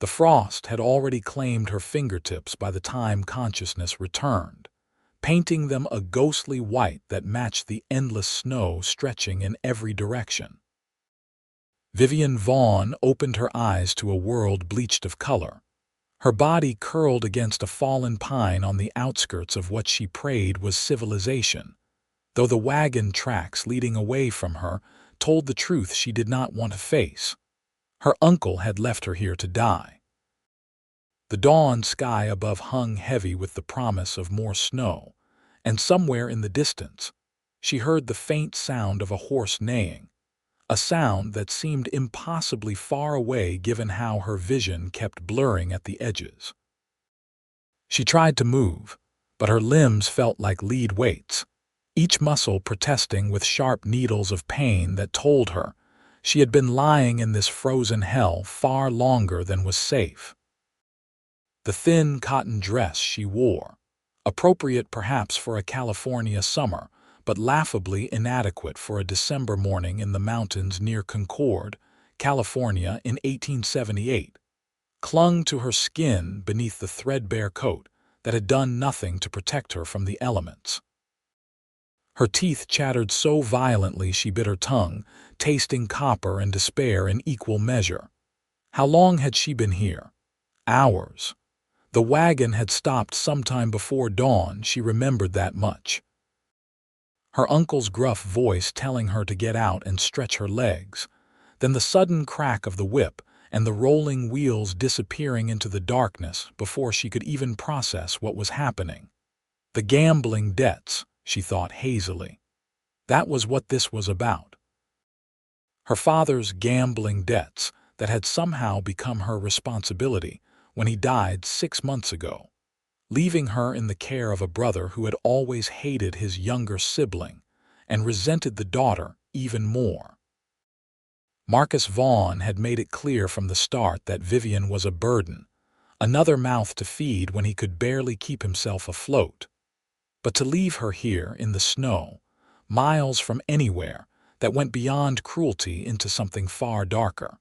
The frost had already claimed her fingertips by the time consciousness returned, painting them a ghostly white that matched the endless snow stretching in every direction. Vivian Vaughn opened her eyes to a world bleached of color. Her body curled against a fallen pine on the outskirts of what she prayed was civilization, though the wagon tracks leading away from her told the truth she did not want to face. Her uncle had left her here to die. The dawn sky above hung heavy with the promise of more snow, and somewhere in the distance, she heard the faint sound of a horse neighing, a sound that seemed impossibly far away given how her vision kept blurring at the edges. She tried to move, but her limbs felt like lead weights, each muscle protesting with sharp needles of pain that told her she had been lying in this frozen hell far longer than was safe. The thin cotton dress she wore, appropriate perhaps for a California summer, but laughably inadequate for a December morning in the mountains near Concord, California in 1878, clung to her skin beneath the threadbare coat that had done nothing to protect her from the elements. Her teeth chattered so violently she bit her tongue, tasting copper and despair in equal measure. How long had she been here? Hours. The wagon had stopped sometime before dawn, she remembered that much. Her uncle's gruff voice telling her to get out and stretch her legs, then the sudden crack of the whip and the rolling wheels disappearing into the darkness before she could even process what was happening. The gambling debts, she thought hazily. That was what this was about. Her father's gambling debts that had somehow become her responsibility when he died 6 months ago, leaving her in the care of a brother who had always hated his younger sibling and resented the daughter even more. Marcus Vaughn had made it clear from the start that Vivian was a burden, another mouth to feed when he could barely keep himself afloat. But to leave her here in the snow, miles from anywhere, that went beyond cruelty into something far darker.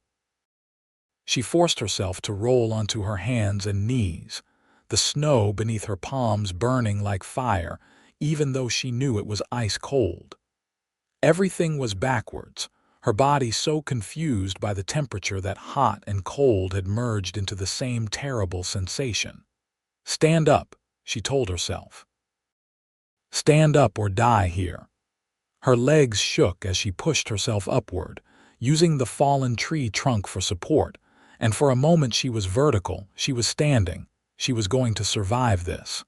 She forced herself to roll onto her hands and knees, the snow beneath her palms burning like fire, even though she knew it was ice cold. Everything was backwards, her body so confused by the temperature that hot and cold had merged into the same terrible sensation. Stand up, she told herself. Stand up or die here. Her legs shook as she pushed herself upward, using the fallen tree trunk for support, and for a moment she was vertical, she was standing, she was going to survive this.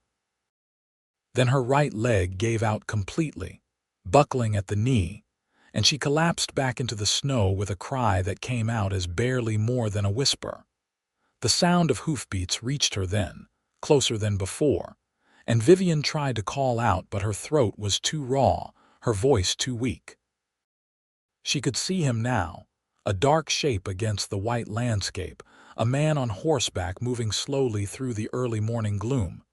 Then her right leg gave out completely, buckling at the knee, and she collapsed back into the snow with a cry that came out as barely more than a whisper. The sound of hoofbeats reached her then, closer than before, and Vivian tried to call out, but her throat was too raw, her voice too weak. She could see him now, a dark shape against the white landscape, a man on horseback moving slowly through the early morning gloom.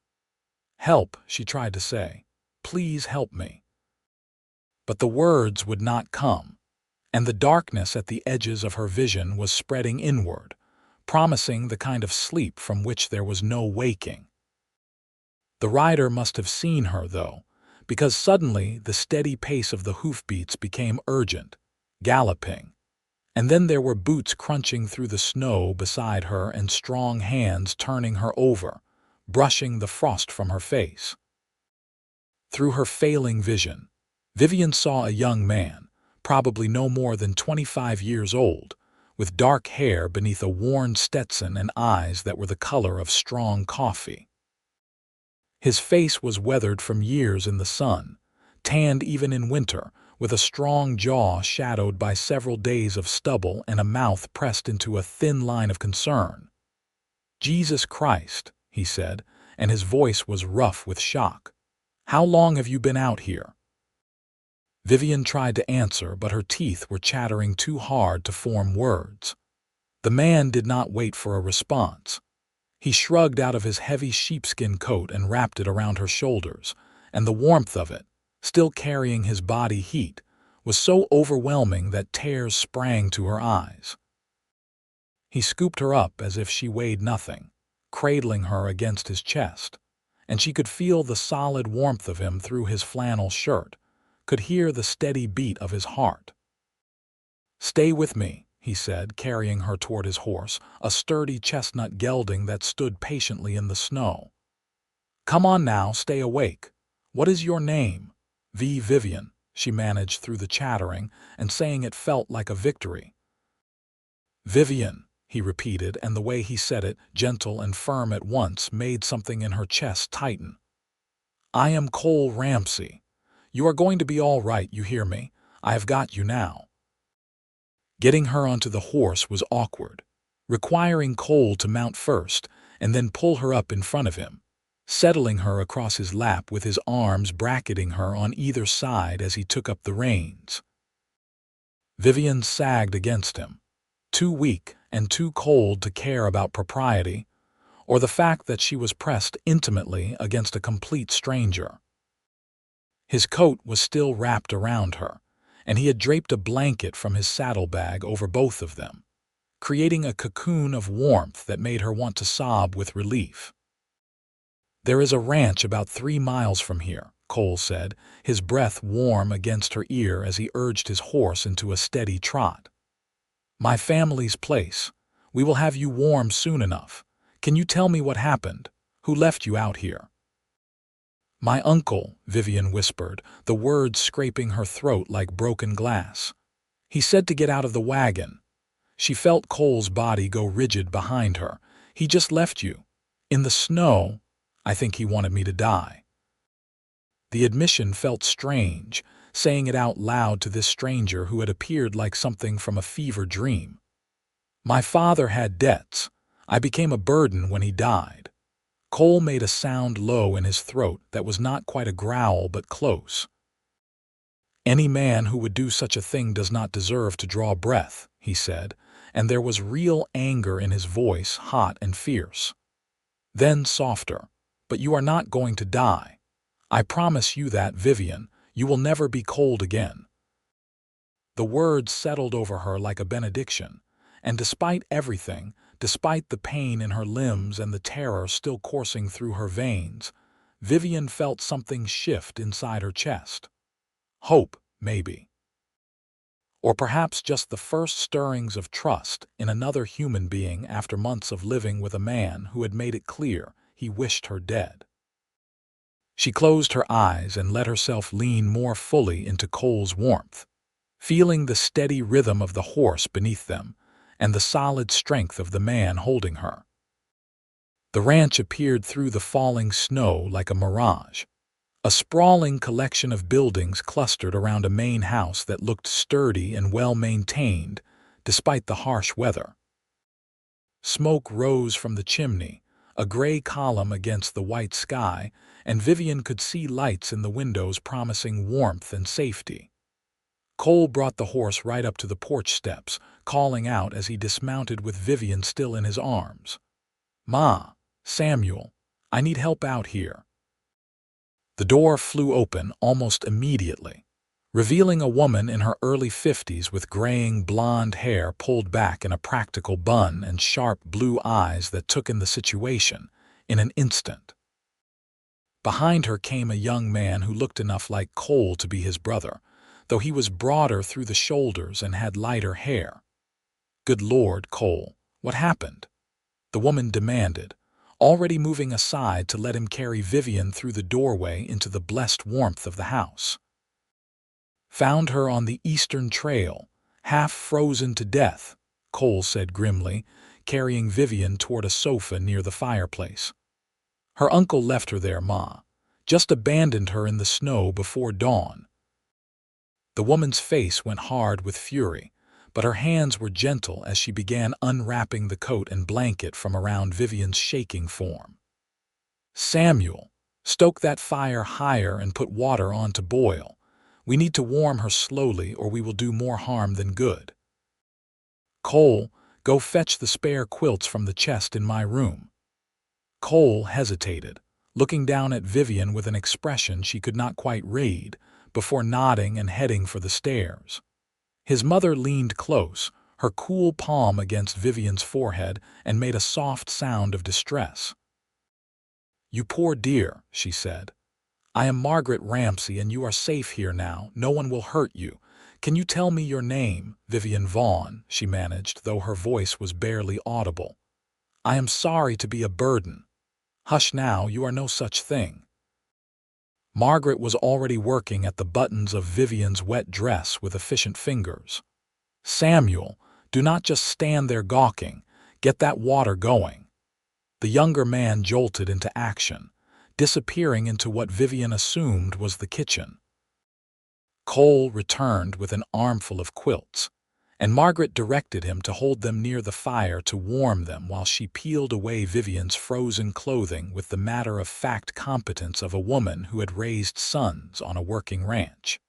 "Help," she tried to say. "Please help me." But the words would not come, and the darkness at the edges of her vision was spreading inward, promising the kind of sleep from which there was no waking. The rider must have seen her, though, because suddenly the steady pace of the hoofbeats became urgent, galloping. And then there were boots crunching through the snow beside her and strong hands turning her over, brushing the frost from her face. Through her failing vision, Vivian saw a young man, probably no more than 25 years old, with dark hair beneath a worn Stetson and eyes that were the color of strong coffee. His face was weathered from years in the sun, tanned even in winter, with a strong jaw shadowed by several days of stubble and a mouth pressed into a thin line of concern. "Jesus Christ," he said, and his voice was rough with shock. "How long have you been out here?" Vivian tried to answer, but her teeth were chattering too hard to form words. The man did not wait for a response. He shrugged out of his heavy sheepskin coat and wrapped it around her shoulders, and the warmth of it, still carrying his body heat, was so overwhelming that tears sprang to her eyes. He scooped her up as if she weighed nothing, cradling her against his chest, and she could feel the solid warmth of him through his flannel shirt, could hear the steady beat of his heart. "Stay with me," he said, carrying her toward his horse, a sturdy chestnut gelding that stood patiently in the snow. "Come on now, stay awake. What is your name?" Vivian, she managed through the chattering, and saying it felt like a victory. "Vivian," he repeated, and the way he said it, gentle and firm at once, made something in her chest tighten. "I am Cole Ramsey. You are going to be all right, you hear me? I have got you now." Getting her onto the horse was awkward, requiring Cole to mount first and then pull her up in front of him, settling her across his lap with his arms bracketing her on either side as he took up the reins. Vivian sagged against him, too weak and too cold to care about propriety or the fact that she was pressed intimately against a complete stranger. His coat was still wrapped around her, and he had draped a blanket from his saddlebag over both of them, creating a cocoon of warmth that made her want to sob with relief. "There is a ranch about 3 miles from here," Cole said, his breath warm against her ear as he urged his horse into a steady trot. "My family's place. We will have you warm soon enough. Can you tell me what happened? Who left you out here?" "My uncle," Vivian whispered, the words scraping her throat like broken glass. "He said to get out of the wagon." She felt Cole's body go rigid behind her. "He just left you. In the snow. I think he wanted me to die." The admission felt strange, saying it out loud to this stranger who had appeared like something from a fever dream. "My father had debts. I became a burden when he died." Cole made a sound low in his throat that was not quite a growl but close. "Any man who would do such a thing does not deserve to draw breath," he said, and there was real anger in his voice, hot and fierce. Then softer, "But you are not going to die. I promise you that, Vivian. You will never be cold again." The words settled over her like a benediction, and despite everything, despite the pain in her limbs and the terror still coursing through her veins, Vivian felt something shift inside her chest. Hope, maybe. Or perhaps just the first stirrings of trust in another human being after months of living with a man who had made it clear he wished her dead. She closed her eyes and let herself lean more fully into Cole's warmth, feeling the steady rhythm of the horse beneath them and the solid strength of the man holding her. The ranch appeared through the falling snow like a mirage, a sprawling collection of buildings clustered around a main house that looked sturdy and well-maintained despite the harsh weather. Smoke rose from the chimney, a gray column against the white sky, and Vivian could see lights in the windows promising warmth and safety. Cole brought the horse right up to the porch steps, calling out as he dismounted with Vivian still in his arms. "Ma, Samuel, I need help out here." The door flew open almost immediately, revealing a woman in her early 50s with graying blonde hair pulled back in a practical bun and sharp blue eyes that took in the situation in an instant. Behind her came a young man who looked enough like Cole to be his brother, though he was broader through the shoulders and had lighter hair. "Good Lord, Cole, what happened?" the woman demanded, already moving aside to let him carry Vivian through the doorway into the blessed warmth of the house. "Found her on the Eastern Trail, half frozen to death," Cole said grimly, carrying Vivian toward a sofa near the fireplace. "Her uncle left her there, Ma. Just abandoned her in the snow before dawn." The woman's face went hard with fury, but her hands were gentle as she began unwrapping the coat and blanket from around Vivian's shaking form. "Samuel, stoke that fire higher and put water on to boil. We need to warm her slowly or we will do more harm than good." "Cole, go fetch the spare quilts from the chest in my room." Cole hesitated, looking down at Vivian with an expression she could not quite read, before nodding and heading for the stairs. His mother leaned close, her cool palm against Vivian's forehead, and made a soft sound of distress. "You poor dear," she said. "I am Margaret Ramsey, and you are safe here now. No one will hurt you. Can you tell me your name?" "Vivian Vaughn," she managed, though her voice was barely audible. "I am sorry to be a burden." "Hush now, you are no such thing." Margaret was already working at the buttons of Vivian's wet dress with efficient fingers. "Samuel, do not just stand there gawking. Get that water going." The younger man jolted into action, disappearing into what Vivian assumed was the kitchen. Cole returned with an armful of quilts, and Margaret directed him to hold them near the fire to warm them while she peeled away Vivian's frozen clothing with the matter-of-fact competence of a woman who had raised sons on a working ranch.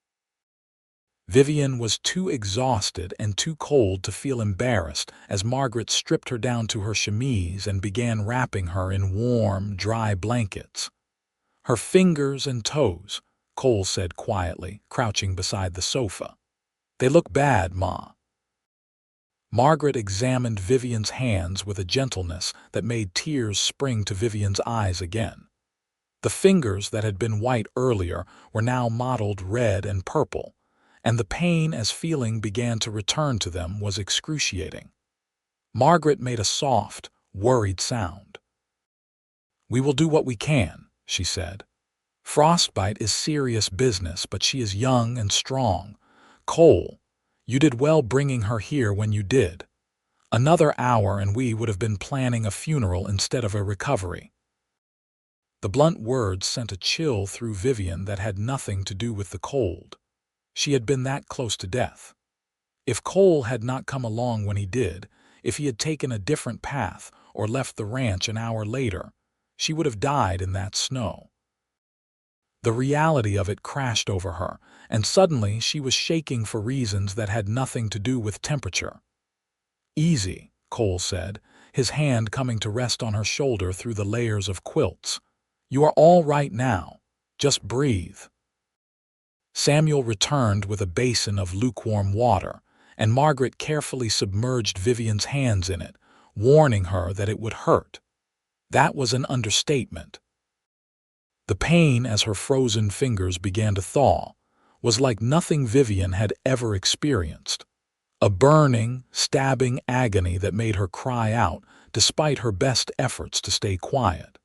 Vivian was too exhausted and too cold to feel embarrassed as Margaret stripped her down to her chemise and began wrapping her in warm, dry blankets. "Her fingers and toes," Cole said quietly, crouching beside the sofa. "They look bad, Ma." Margaret examined Vivian's hands with a gentleness that made tears spring to Vivian's eyes again. The fingers that had been white earlier were now mottled red and purple, and the pain as feeling began to return to them was excruciating. Margaret made a soft, worried sound. "We will do what we can," she said. "Frostbite is serious business, but she is young and strong. Cole, you did well bringing her here when you did. Another hour and we would have been planning a funeral instead of a recovery." The blunt words sent a chill through Vivian that had nothing to do with the cold. She had been that close to death. If Cole had not come along when he did, if he had taken a different path or left the ranch an hour later, she would have died in that snow. The reality of it crashed over her, and suddenly she was shaking for reasons that had nothing to do with temperature. "Easy," Cole said, his hand coming to rest on her shoulder through the layers of quilts. "You are all right now. Just breathe." Samuel returned with a basin of lukewarm water, and Margaret carefully submerged Vivian's hands in it, warning her that it would hurt. That was an understatement. The pain as her frozen fingers began to thaw was like nothing Vivian had ever experienced. A burning, stabbing agony that made her cry out despite her best efforts to stay quiet.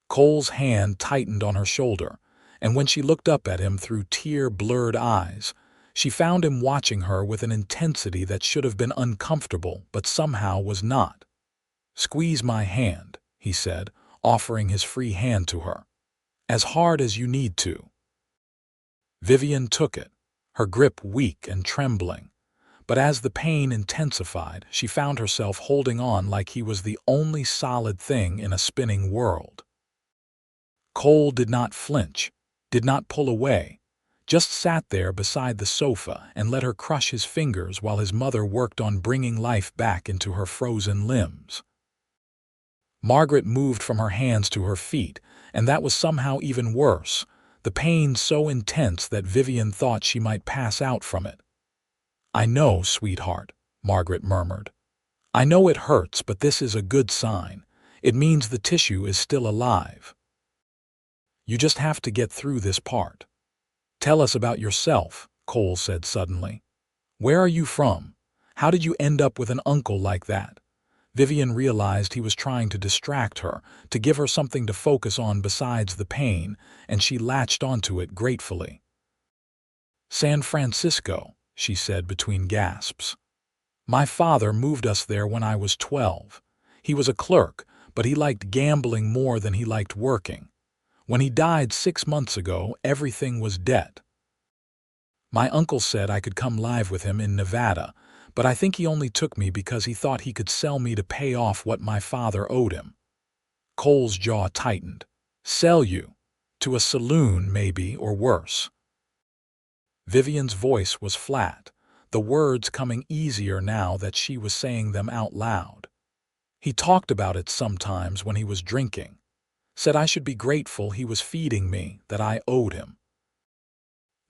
Cole's hand tightened on her shoulder, and when she looked up at him through tear-blurred eyes, she found him watching her with an intensity that should have been uncomfortable but somehow was not. "Squeeze my hand," he said, offering his free hand to her. "As hard as you need to." Vivian took it, her grip weak and trembling, but as the pain intensified, she found herself holding on like he was the only solid thing in a spinning world. Cole did not flinch, did not pull away, just sat there beside the sofa and let her crush his fingers while his mother worked on bringing life back into her frozen limbs. Margaret moved from her hands to her feet, and that was somehow even worse, the pain so intense that Vivian thought she might pass out from it. "I know, sweetheart," Margaret murmured. "I know it hurts, but this is a good sign. It means the tissue is still alive. You just have to get through this part." "Tell us about yourself," Cole said suddenly. "Where are you from? How did you end up with an uncle like that?" Vivian realized he was trying to distract her, to give her something to focus on besides the pain, and she latched onto it gratefully. "San Francisco," she said between gasps. "My father moved us there when I was 12. He was a clerk, but he liked gambling more than he liked working. When he died 6 months ago, everything was debt. My uncle said I could come live with him in Nevada, but I think he only took me because he thought he could sell me to pay off what my father owed him." Cole's jaw tightened. "Sell you? To a saloon, maybe, or worse." Vivian's voice was flat, the words coming easier now that she was saying them out loud. "He talked about it sometimes when he was drinking. Said I should be grateful he was feeding me, that I owed him."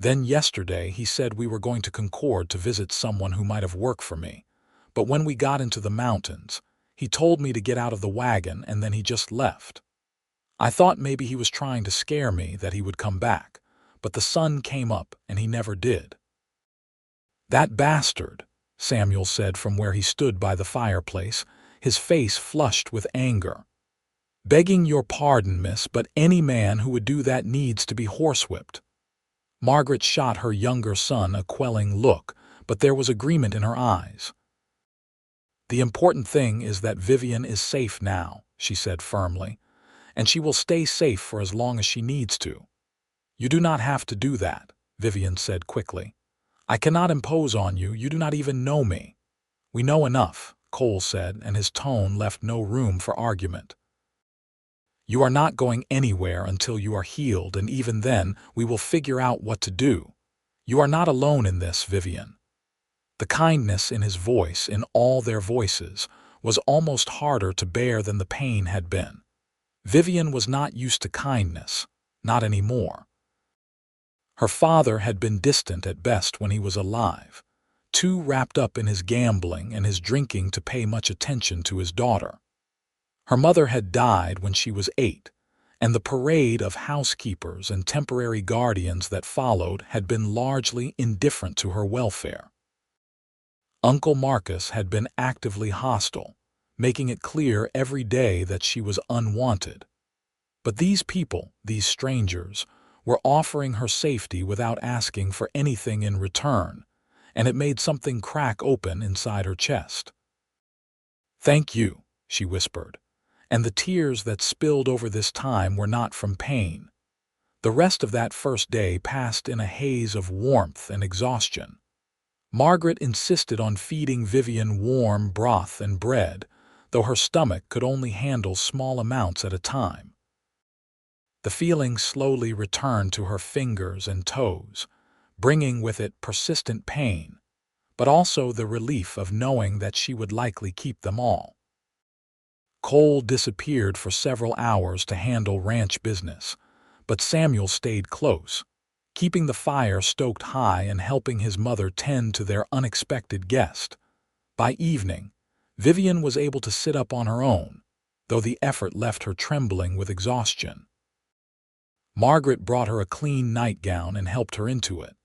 Then yesterday he said we were going to Concord to visit someone who might have worked for me. But when we got into the mountains, he told me to get out of the wagon and then he just left. I thought maybe he was trying to scare me that he would come back, but the sun came up and he never did. That bastard, Samuel said from where he stood by the fireplace, his face flushed with anger. Begging your pardon, miss, but any man who would do that needs to be horsewhipped. Margaret shot her younger son a quelling look, but there was agreement in her eyes. The important thing is that Vivian is safe now, she said firmly, and she will stay safe for as long as she needs to. You do not have to do that, Vivian said quickly. I cannot impose on you, you do not even know me. We know enough, Cole said, and his tone left no room for argument. You are not going anywhere until you are healed, and even then we will figure out what to do. You are not alone in this, Vivian. The kindness in his voice, in all their voices, was almost harder to bear than the pain had been. Vivian was not used to kindness, not anymore. Her father had been distant at best when he was alive, too wrapped up in his gambling and his drinking to pay much attention to his daughter. Her mother had died when she was 8, and the parade of housekeepers and temporary guardians that followed had been largely indifferent to her welfare. Uncle Marcus had been actively hostile, making it clear every day that she was unwanted. But these people, these strangers, were offering her safety without asking for anything in return, and it made something crack open inside her chest. "Thank you," she whispered, and the tears that spilled over this time were not from pain. The rest of that first day passed in a haze of warmth and exhaustion. Margaret insisted on feeding Vivian warm broth and bread, though her stomach could only handle small amounts at a time. The feeling slowly returned to her fingers and toes, bringing with it persistent pain, but also the relief of knowing that she would likely keep them all. Cole disappeared for several hours to handle ranch business, but Samuel stayed close, keeping the fire stoked high and helping his mother tend to their unexpected guest. By evening, Vivian was able to sit up on her own, though the effort left her trembling with exhaustion. Margaret brought her a clean nightgown and helped her into it,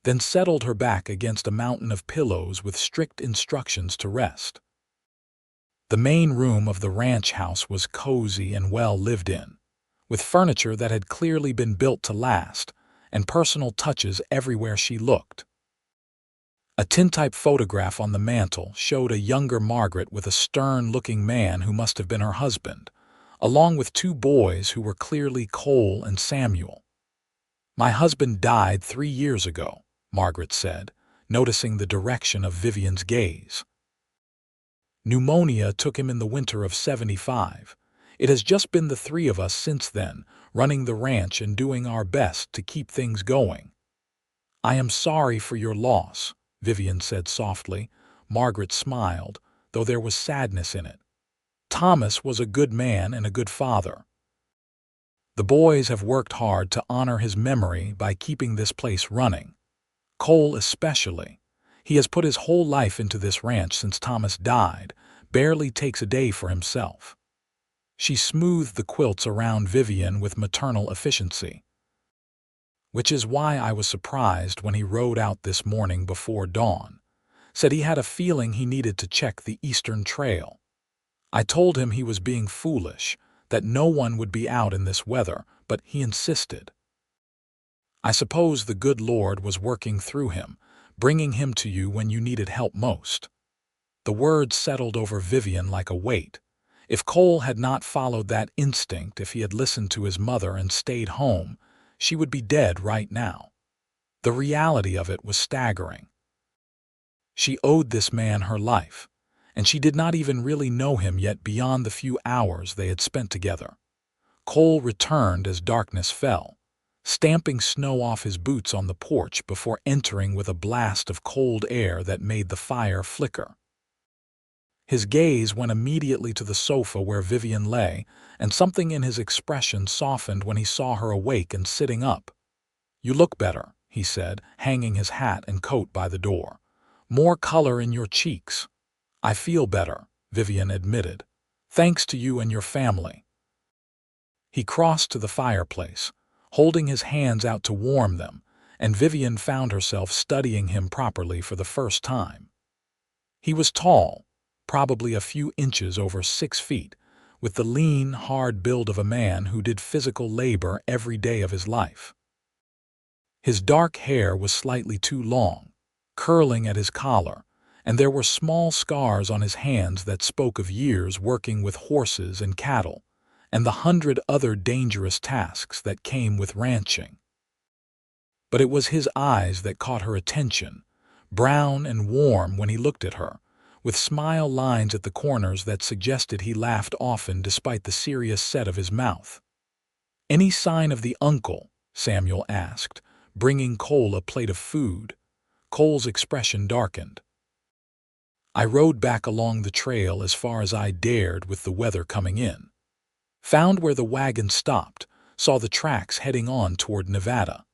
then settled her back against a mountain of pillows with strict instructions to rest. The main room of the ranch house was cozy and well lived in, with furniture that had clearly been built to last, and personal touches everywhere she looked. A tintype photograph on the mantel showed a younger Margaret with a stern-looking man who must have been her husband, along with 2 boys who were clearly Cole and Samuel. "My husband died 3 years ago," Margaret said, noticing the direction of Vivian's gaze. "Pneumonia took him in the winter of '75. It has just been the 3 of us since then, running the ranch and doing our best to keep things going." "I am sorry for your loss," Vivian said softly. Margaret smiled, though there was sadness in it. "Thomas was a good man and a good father. The boys have worked hard to honor his memory by keeping this place running. Cole especially. He has put his whole life into this ranch since Thomas died, barely takes a day for himself." She smoothed the quilts around Vivian with maternal efficiency. "Which is why I was surprised when he rode out this morning before dawn. Said he had a feeling he needed to check the Eastern Trail. I told him he was being foolish, that no one would be out in this weather, but he insisted. I suppose the good Lord was working through him, bringing him to you when you needed help most." The words settled over Vivian like a weight. If Cole had not followed that instinct, if he had listened to his mother and stayed home, she would be dead right now. The reality of it was staggering. She owed this man her life, and she did not even really know him yet beyond the few hours they had spent together. Cole returned as darkness fell, stamping snow off his boots on the porch before entering with a blast of cold air that made the fire flicker. His gaze went immediately to the sofa where Vivian lay, and something in his expression softened when he saw her awake and sitting up. "You look better," he said, hanging his hat and coat by the door. "More color in your cheeks." "I feel better," Vivian admitted. "Thanks to you and your family." He crossed to the fireplace, holding his hands out to warm them, and Vivian found herself studying him properly for the first time. He was tall, probably a few inches over 6 feet, with the lean, hard build of a man who did physical labor every day of his life. His dark hair was slightly too long, curling at his collar, and there were small scars on his hands that spoke of years working with horses and cattle, and the 100 other dangerous tasks that came with ranching. But it was his eyes that caught her attention, brown and warm when he looked at her, with smile lines at the corners that suggested he laughed often despite the serious set of his mouth. "Any sign of the uncle?" Samuel asked, bringing Cole a plate of food. Cole's expression darkened. "I rode back along the trail as far as I dared with the weather coming in. Found where the wagon stopped, saw the tracks heading on toward Nevada.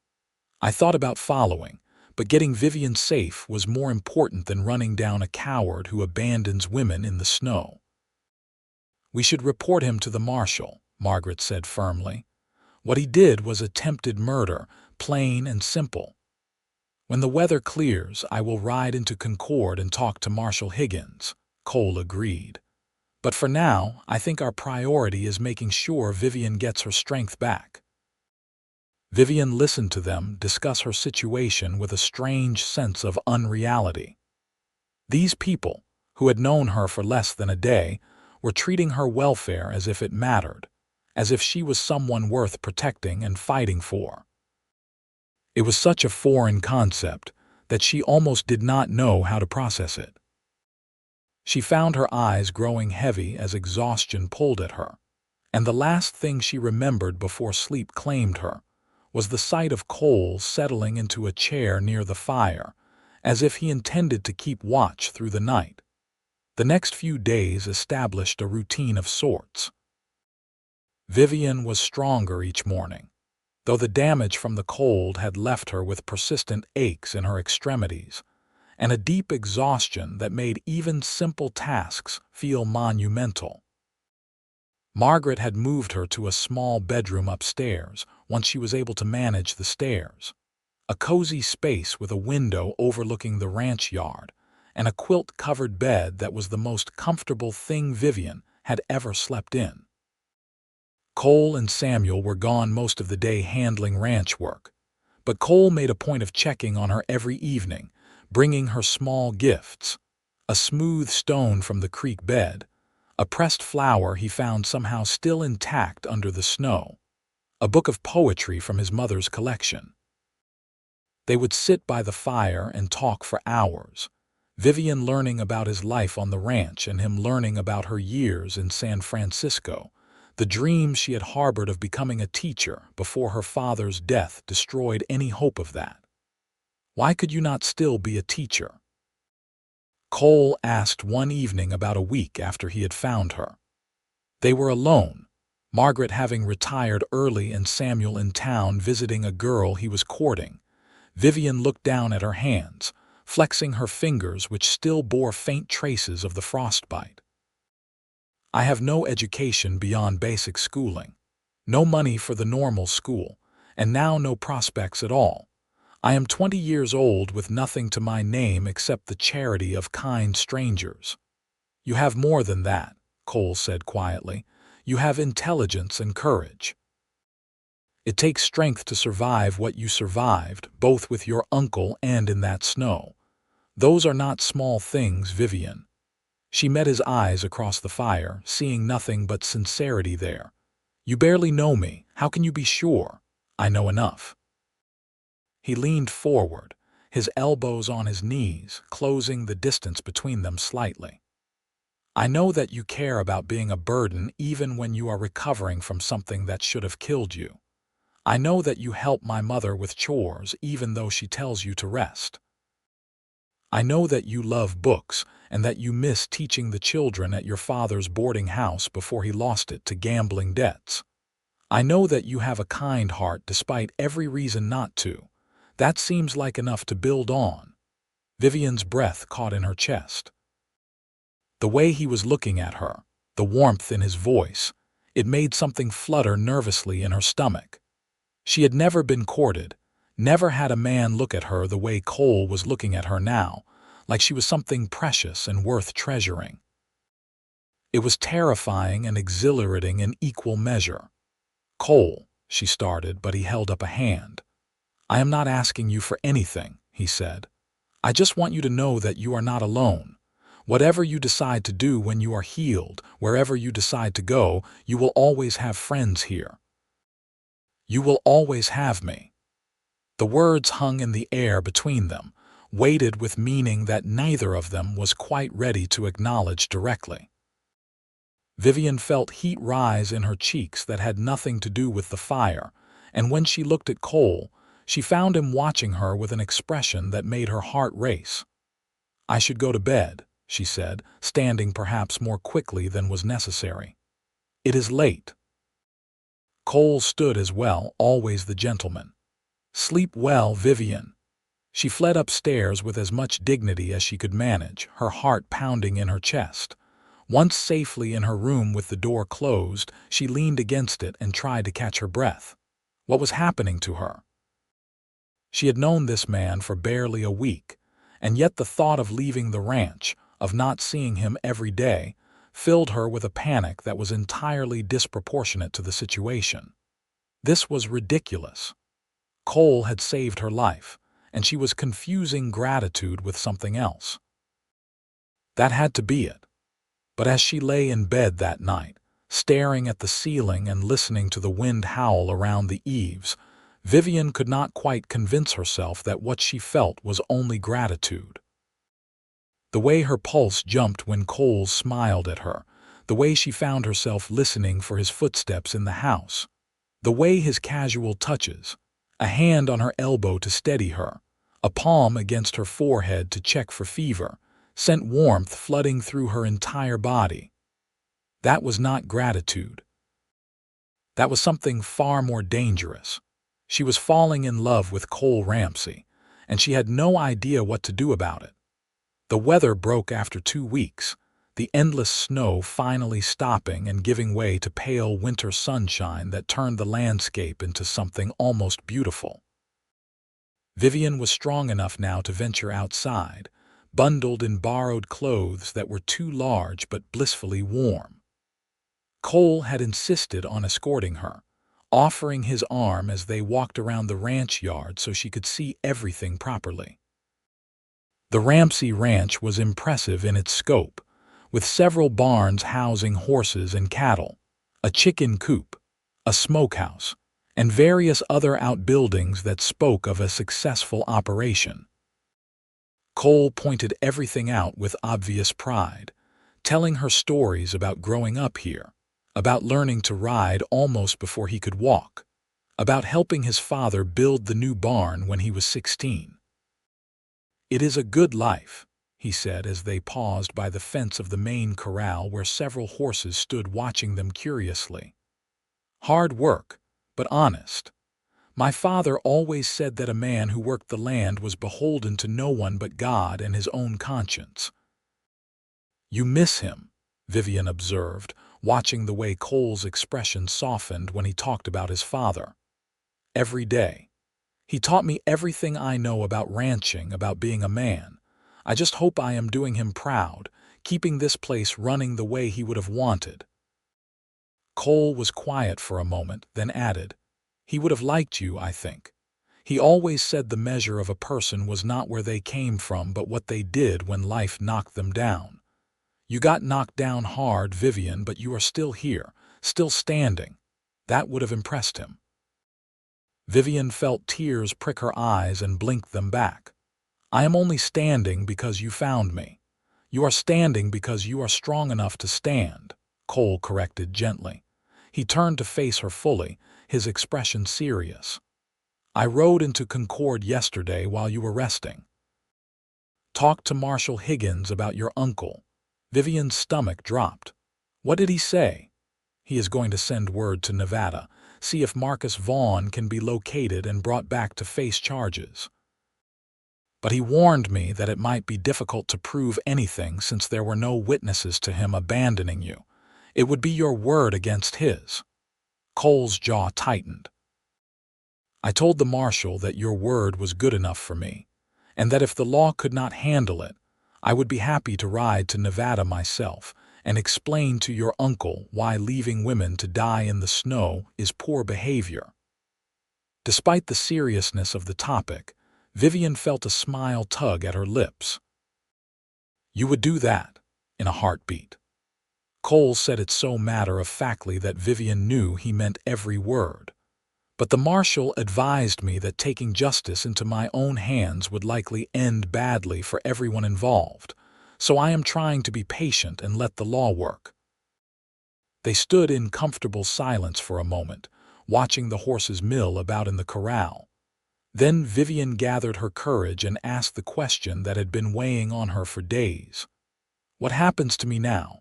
I thought about following, but getting Vivian safe was more important than running down a coward who abandons women in the snow." "We should report him to the marshal," Margaret said firmly. "What he did was attempted murder, plain and simple. When the weather clears, I will ride into Concord and talk to Marshal Higgins," Cole agreed. "But for now, I think our priority is making sure Vivian gets her strength back." Vivian listened to them discuss her situation with a strange sense of unreality. These people, who had known her for less than a day, were treating her welfare as if it mattered, as if she was someone worth protecting and fighting for. It was such a foreign concept that she almost did not know how to process it. She found her eyes growing heavy as exhaustion pulled at her, and the last thing she remembered before sleep claimed her was the sight of Cole settling into a chair near the fire, as if he intended to keep watch through the night. The next few days established a routine of sorts. Vivian was stronger each morning, though the damage from the cold had left her with persistent aches in her extremities and a deep exhaustion that made even simple tasks feel monumental. Margaret had moved her to a small bedroom upstairs once she was able to manage the stairs, a cozy space with a window overlooking the ranch yard and a quilt-covered bed that was the most comfortable thing Vivian had ever slept in. Cole and Samuel were gone most of the day handling ranch work, but Cole made a point of checking on her every evening, bringing her small gifts: a smooth stone from the creek bed, a pressed flower he found somehow still intact under the snow, a book of poetry from his mother's collection. They would sit by the fire and talk for hours, Vivian learning about his life on the ranch and him learning about her years in San Francisco, the dream she had harbored of becoming a teacher before her father's death destroyed any hope of that. Why could you not still be a teacher? Cole asked one evening about a week after he had found her. They were alone, Margaret having retired early and Samuel in town visiting a girl he was courting. Vivian looked down at her hands, flexing her fingers which still bore faint traces of the frostbite. "I have no education beyond basic schooling, no money for the normal school, and now no prospects at all. I am 20 years old with nothing to my name except the charity of kind strangers." "You have more than that," Cole said quietly. "You have intelligence and courage. It takes strength to survive what you survived, both with your uncle and in that snow. Those are not small things, Vivian." She met his eyes across the fire, seeing nothing but sincerity there. "You barely know me. How can you be sure? I know enough." He leaned forward, his elbows on his knees, closing the distance between them slightly. "I know that you care about being a burden even when you are recovering from something that should have killed you. I know that you help my mother with chores even though she tells you to rest. I know that you love books and that you miss teaching the children at your father's boarding house before he lost it to gambling debts. I know that you have a kind heart despite every reason not to, That seems like enough to build on. Vivian's breath caught in her chest. The way he was looking at her, the warmth in his voice, it made something flutter nervously in her stomach. She had never been courted, never had a man look at her the way Cole was looking at her now, like she was something precious and worth treasuring. It was terrifying and exhilarating in equal measure. "Cole," she started, but he held up a hand. "I am not asking you for anything," he said. "I just want you to know that you are not alone. Whatever you decide to do when you are healed, wherever you decide to go, you will always have friends here. You will always have me." The words hung in the air between them, weighted with meaning that neither of them was quite ready to acknowledge directly. Vivian felt heat rise in her cheeks that had nothing to do with the fire, and when she looked at Cole, she found him watching her with an expression that made her heart race. "I should go to bed," she said, standing perhaps more quickly than was necessary. "It is late." Cole stood as well, always the gentleman. "Sleep well, Vivian." She fled upstairs with as much dignity as she could manage, her heart pounding in her chest. Once safely in her room with the door closed, she leaned against it and tried to catch her breath. What was happening to her? She had known this man for barely a week, and yet the thought of leaving the ranch, of not seeing him every day, filled her with a panic that was entirely disproportionate to the situation. This was ridiculous. Cole had saved her life, and she was confusing gratitude with something else. That had to be it. But as she lay in bed that night, staring at the ceiling and listening to the wind howl around the eaves, Vivian could not quite convince herself that what she felt was only gratitude. The way her pulse jumped when Cole smiled at her, the way she found herself listening for his footsteps in the house, the way his casual touches, a hand on her elbow to steady her, a palm against her forehead to check for fever, sent warmth flooding through her entire body. That was not gratitude. That was something far more dangerous. She was falling in love with Cole Ramsey, and she had no idea what to do about it. The weather broke after 2 weeks, the endless snow finally stopping and giving way to pale winter sunshine that turned the landscape into something almost beautiful. Vivian was strong enough now to venture outside, bundled in borrowed clothes that were too large but blissfully warm. Cole had insisted on escorting her, offering his arm as they walked around the ranch yard so she could see everything properly. The Ramsey Ranch was impressive in its scope, with several barns housing horses and cattle, a chicken coop, a smokehouse, and various other outbuildings that spoke of a successful operation. Cole pointed everything out with obvious pride, telling her stories about growing up here, about learning to ride almost before he could walk, about helping his father build the new barn when he was 16. "It is a good life," he said as they paused by the fence of the main corral where several horses stood watching them curiously. "Hard work, but honest. My father always said that a man who worked the land was beholden to no one but God and his own conscience." "You miss him," Vivian observed, watching the way Cole's expression softened when he talked about his father. "Every day. He taught me everything I know about ranching, about being a man. I just hope I am doing him proud, keeping this place running the way he would have wanted." Cole was quiet for a moment, then added, "He would have liked you, I think. He always said the measure of a person was not where they came from but what they did when life knocked them down. You got knocked down hard, Vivian, but you are still here, still standing. That would have impressed him." Vivian felt tears prick her eyes and blinked them back. "I am only standing because you found me. You are standing because you are strong enough to stand," Cole corrected gently. He turned to face her fully, his expression serious. "I rode into Concord yesterday while you were resting. Talked to Marshal Higgins about your uncle." Vivian's stomach dropped. "What did he say?" "He is going to send word to Nevada, see if Marcus Vaughn can be located and brought back to face charges. But he warned me that it might be difficult to prove anything since there were no witnesses to him abandoning you. It would be your word against his. Cole's jaw tightened. I told the marshal that your word was good enough for me, and that if the law could not handle it, I would be happy to ride to Nevada myself and explain to your uncle why leaving women to die in the snow is poor behavior. Despite the seriousness of the topic, Vivian felt a smile tug at her lips. You would do that, in a heartbeat. Cole said it so matter-of-factly that Vivian knew he meant every word. But the marshal advised me that taking justice into my own hands would likely end badly for everyone involved, so I am trying to be patient and let the law work. They stood in comfortable silence for a moment, watching the horses mill about in the corral. Then Vivian gathered her courage and asked the question that had been weighing on her for days. What happens to me now?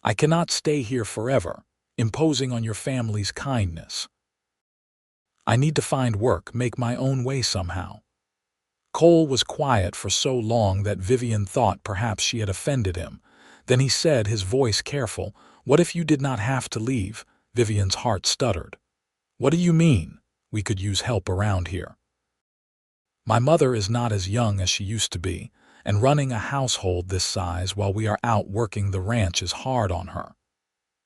I cannot stay here forever, imposing on your family's kindness. I need to find work, make my own way somehow. Cole was quiet for so long that Vivian thought perhaps she had offended him. Then he said, his voice careful, "What if you did not have to leave?" Vivian's heart stuttered. "What do you mean? We could use help around here. My mother is not as young as she used to be, and running a household this size while we are out working the ranch is hard on her.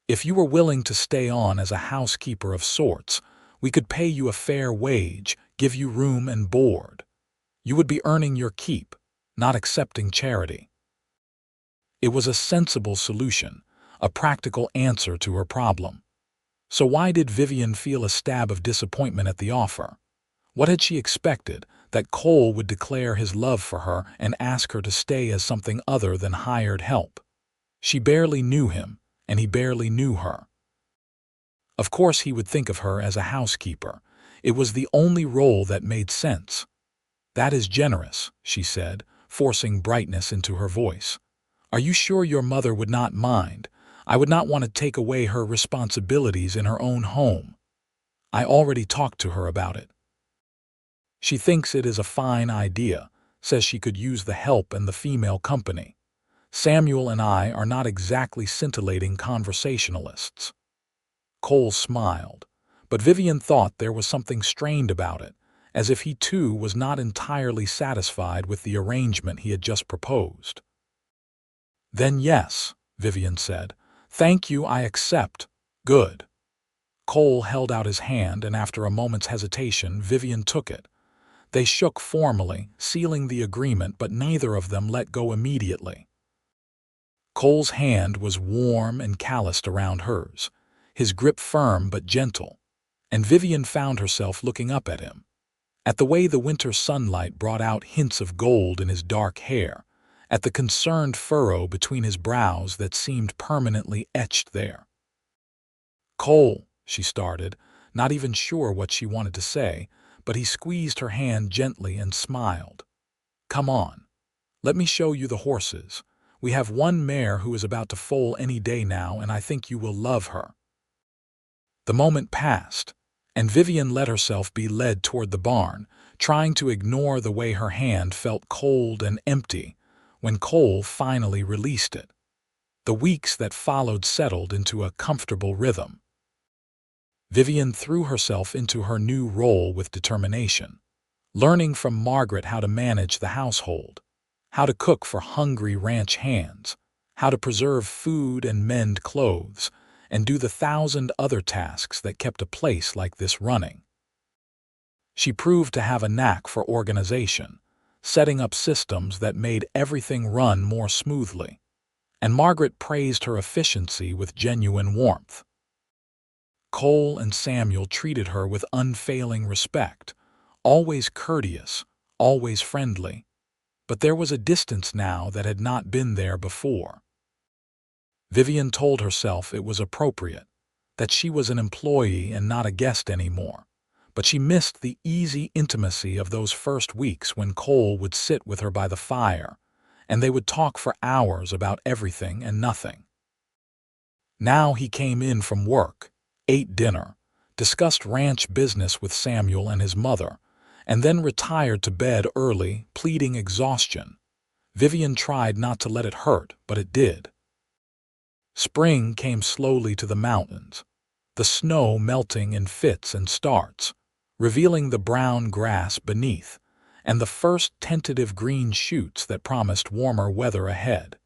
If you were willing to stay on as a housekeeper of sorts, we could pay you a fair wage, give you room and board. You would be earning your keep, not accepting charity." It was a sensible solution, a practical answer to her problem. So why did Vivian feel a stab of disappointment at the offer? What had she expected, that Cole would declare his love for her and ask her to stay as something other than hired help? She barely knew him, and he barely knew her. Of course he would think of her as a housekeeper. It was the only role that made sense. "That is generous," she said, forcing brightness into her voice. "Are you sure your mother would not mind? I would not want to take away her responsibilities in her own home. I already talked to her about it. She thinks it is a fine idea, says she could use the help and the female company. Samuel and I are not exactly scintillating conversationalists." Cole smiled, but Vivian thought there was something strained about it, as if he too was not entirely satisfied with the arrangement he had just proposed. "Then yes," Vivian said. "Thank you, I accept. Good." Cole held out his hand, and after a moment's hesitation, Vivian took it. They shook formally, sealing the agreement, but neither of them let go immediately. Cole's hand was warm and calloused around hers, his grip firm but gentle, and Vivian found herself looking up at him, at the way the winter sunlight brought out hints of gold in his dark hair, at the concerned furrow between his brows that seemed permanently etched there. "Cole," she started, not even sure what she wanted to say, but he squeezed her hand gently and smiled. "Come on. Let me show you the horses. We have one mare who is about to foal any day now, and I think you will love her." The moment passed, and Vivian let herself be led toward the barn, trying to ignore the way her hand felt cold and empty when Cole finally released it. The weeks that followed settled into a comfortable rhythm. Vivian threw herself into her new role with determination, learning from Margaret how to manage the household, how to cook for hungry ranch hands, how to preserve food and mend clothes, and do the 1,000 other tasks that kept a place like this running. She proved to have a knack for organization, setting up systems that made everything run more smoothly, and Margaret praised her efficiency with genuine warmth. Cole and Samuel treated her with unfailing respect, always courteous, always friendly, but there was a distance now that had not been there before. Vivian told herself it was appropriate, that she was an employee and not a guest anymore, but she missed the easy intimacy of those first weeks when Cole would sit with her by the fire, and they would talk for hours about everything and nothing. Now he came in from work, ate dinner, discussed ranch business with Samuel and his mother, and then retired to bed early, pleading exhaustion. Vivian tried not to let it hurt, but it did. Spring came slowly to the mountains, the snow melting in fits and starts, revealing the brown grass beneath, and the first tentative green shoots that promised warmer weather ahead.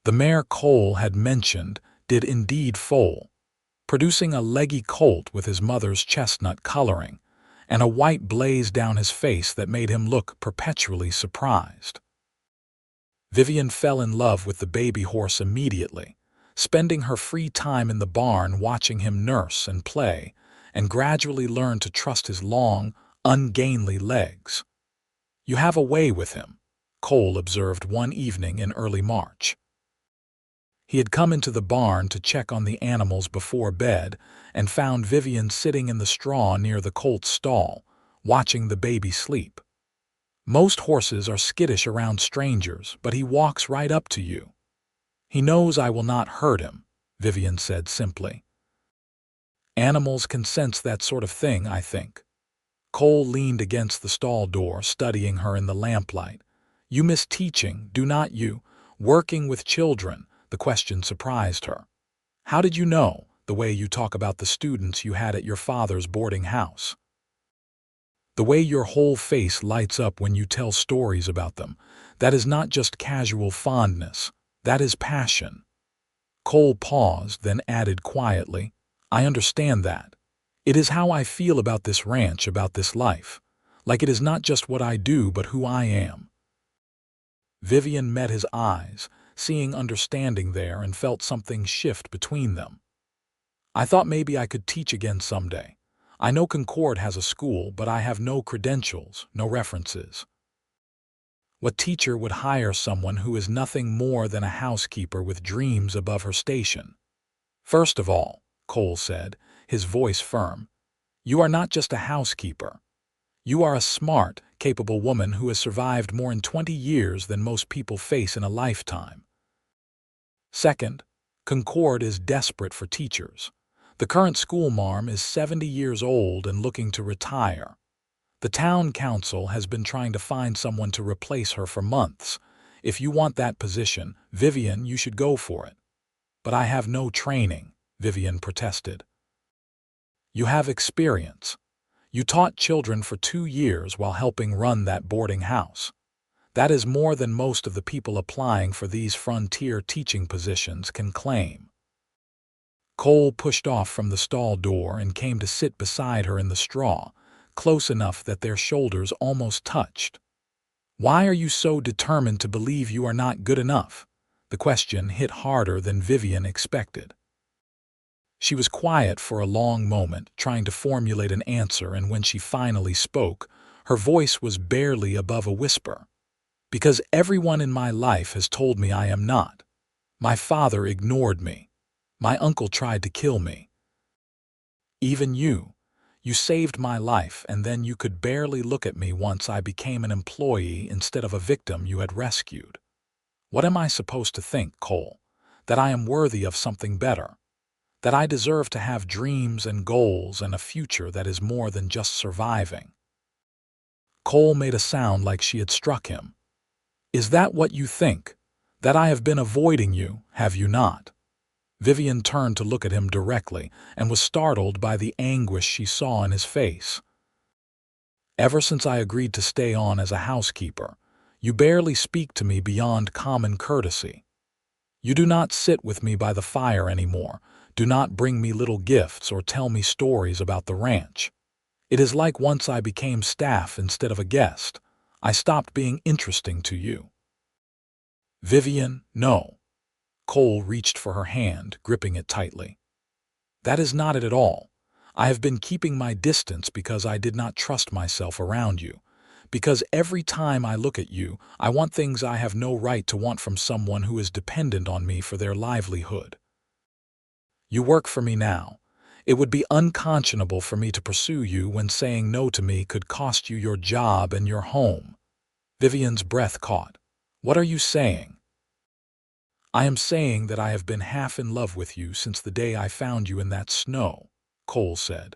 The mare Cole had mentioned did indeed foal, producing a leggy colt with his mother's chestnut coloring, and a white blaze down his face that made him look perpetually surprised. Vivian fell in love with the baby horse immediately, spending her free time in the barn watching him nurse and play, and gradually learned to trust his long, ungainly legs. "You have a way with him," Cole observed one evening in early March. He had come into the barn to check on the animals before bed and found Vivian sitting in the straw near the colt's stall, watching the baby sleep. "Most horses are skittish around strangers, but he walks right up to you. He knows I will not hurt him," Vivian said simply. "Animals can sense that sort of thing, I think." Cole leaned against the stall door, studying her in the lamplight. "You miss teaching, do not you? Working with children?" The question surprised her. "How did you know, the way you talk about the students you had at your father's boarding house? The way your whole face lights up when you tell stories about them, that is not just casual fondness, that is passion." Cole paused, then added quietly, "I understand that. It is how I feel about this ranch, about this life. Like it is not just what I do, but who I am." Vivian met his eyes, seeing understanding there, and felt something shift between them. "I thought maybe I could teach again someday. I know Concord has a school, but I have no credentials, no references." What teacher would hire someone who is nothing more than a housekeeper with dreams above her station? "First of all," Cole said, his voice firm, "you are not just a housekeeper. You are a smart, capable woman who has survived more in 20 years than most people face in a lifetime. Second, Concord is desperate for teachers. The current schoolmarm is 70 years old and looking to retire. The town council has been trying to find someone to replace her for months. If you want that position, Vivian, you should go for it." "But I have no training," Vivian protested. "You have experience. You taught children for 2 years while helping run that boarding house. That is more than most of the people applying for these frontier teaching positions can claim." Cole pushed off from the stall door and came to sit beside her in the straw, close enough that their shoulders almost touched. "Why are you so determined to believe you are not good enough?" The question hit harder than Vivian expected. She was quiet for a long moment, trying to formulate an answer, and when she finally spoke, her voice was barely above a whisper. "Because everyone in my life has told me I am not. My father ignored me. My uncle tried to kill me. Even you. You saved my life, and then you could barely look at me once I became an employee instead of a victim you had rescued. What am I supposed to think, Cole? That I am worthy of something better? That I deserve to have dreams and goals and a future that is more than just surviving?" Cole made a sound like she had struck him. "Is that what you think? That I have been avoiding you, have you not?" Vivian turned to look at him directly and was startled by the anguish she saw in his face. "Ever since I agreed to stay on as a housekeeper, you barely speak to me beyond common courtesy. You do not sit with me by the fire anymore, do not bring me little gifts or tell me stories about the ranch. It is like once I became staff instead of a guest, I stopped being interesting to you." "Vivian, no." Cole reached for her hand, gripping it tightly. "That is not it at all. I have been keeping my distance because I did not trust myself around you. Because every time I look at you, I want things I have no right to want from someone who is dependent on me for their livelihood. You work for me now. It would be unconscionable for me to pursue you when saying no to me could cost you your job and your home." Vivian's breath caught. "What are you saying?" "I am saying that I have been half in love with you since the day I found you in that snow," Cole said,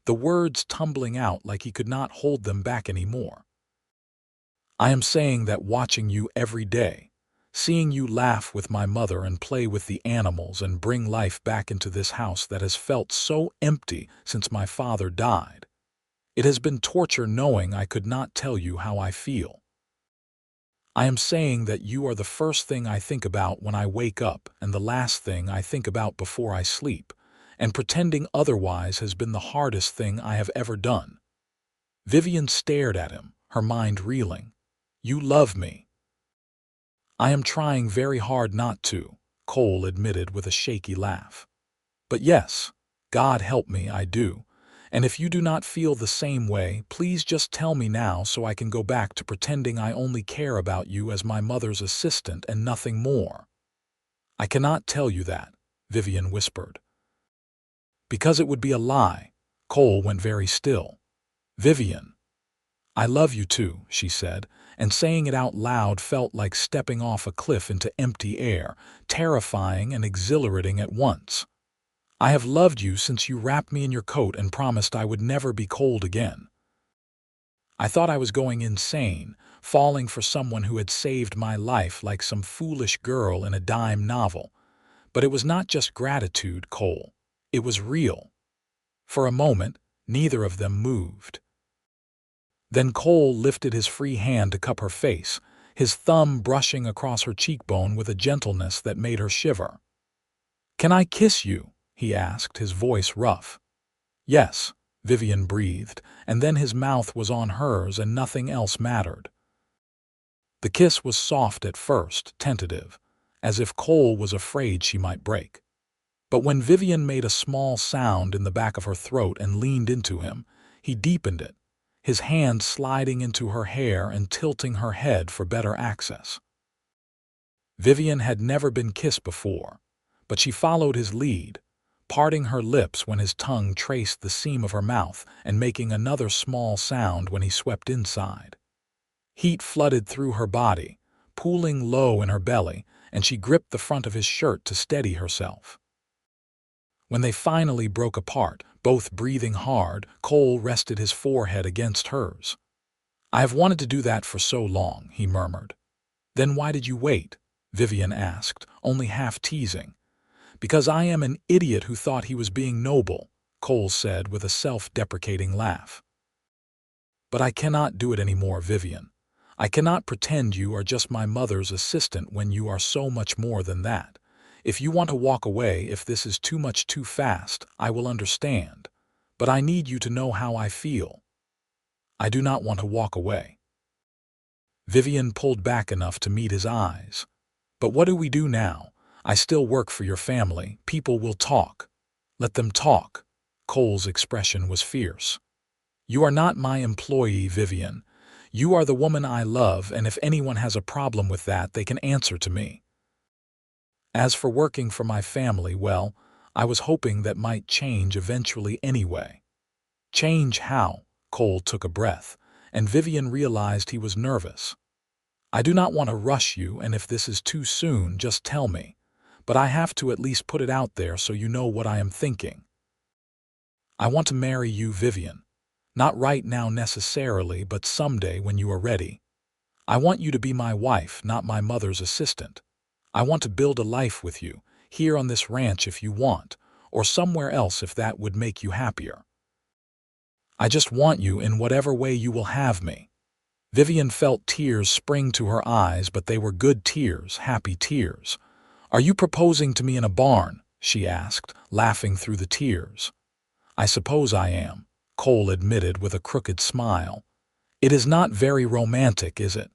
the words tumbling out like he could not hold them back anymore. I am saying that watching you every day, seeing you laugh with my mother and play with the animals and bring life back into this house that has felt so empty since my father died. It has been torture knowing I could not tell you how I feel. I am saying that you are the first thing I think about when I wake up and the last thing I think about before I sleep, and pretending otherwise has been the hardest thing I have ever done. Vivian stared at him, her mind reeling. You love me. I am trying very hard not to, Cole admitted with a shaky laugh. But yes, God help me, I do. And if you do not feel the same way, please just tell me now so I can go back to pretending I only care about you as my mother's assistant and nothing more. I cannot tell you that, Vivian whispered. Because it would be a lie. Cole went very still. Vivian. I love you too, she said, and saying it out loud felt like stepping off a cliff into empty air, terrifying and exhilarating at once. I have loved you since you wrapped me in your coat and promised I would never be cold again. I thought I was going insane, falling for someone who had saved my life like some foolish girl in a dime novel. But it was not just gratitude, Cole. It was real. For a moment, neither of them moved. Then Cole lifted his free hand to cup her face, his thumb brushing across her cheekbone with a gentleness that made her shiver. Can I kiss you? He asked, his voice rough. Yes, Vivian breathed, and then his mouth was on hers and nothing else mattered. The kiss was soft at first, tentative, as if Cole was afraid she might break. But when Vivian made a small sound in the back of her throat and leaned into him, he deepened it, his hand sliding into her hair and tilting her head for better access. Vivian had never been kissed before, but she followed his lead, parting her lips when his tongue traced the seam of her mouth and making another small sound when he swept inside. Heat flooded through her body, pooling low in her belly, and she gripped the front of his shirt to steady herself. When they finally broke apart, both breathing hard, Cole rested his forehead against hers. I have wanted to do that for so long, he murmured. Then why did you wait? Vivian asked, only half teasing. Because I am an idiot who thought he was being noble, Cole said with a self-deprecating laugh. But I cannot do it anymore, Vivian. I cannot pretend you are just my mother's assistant when you are so much more than that. If you want to walk away, if this is too much too fast, I will understand. But I need you to know how I feel. I do not want to walk away. Vivian pulled back enough to meet his eyes. But what do we do now? I still work for your family. People will talk. Let them talk. Cole's expression was fierce. You are not my employee, Vivian. You are the woman I love, and if anyone has a problem with that, they can answer to me. As for working for my family, well, I was hoping that might change eventually anyway. Change how? Cole took a breath, and Vivian realized he was nervous. I do not want to rush you, and if this is too soon, just tell me. But I have to at least put it out there so you know what I am thinking. I want to marry you, Vivian. Not right now necessarily, but someday when you are ready. I want you to be my wife, not my mother's assistant. I want to build a life with you, here on this ranch if you want, or somewhere else if that would make you happier. I just want you in whatever way you will have me. Vivian felt tears spring to her eyes, but they were good tears, happy tears. Are you proposing to me in a barn? She asked, laughing through the tears. I suppose I am, Cole admitted with a crooked smile. It is not very romantic, is it?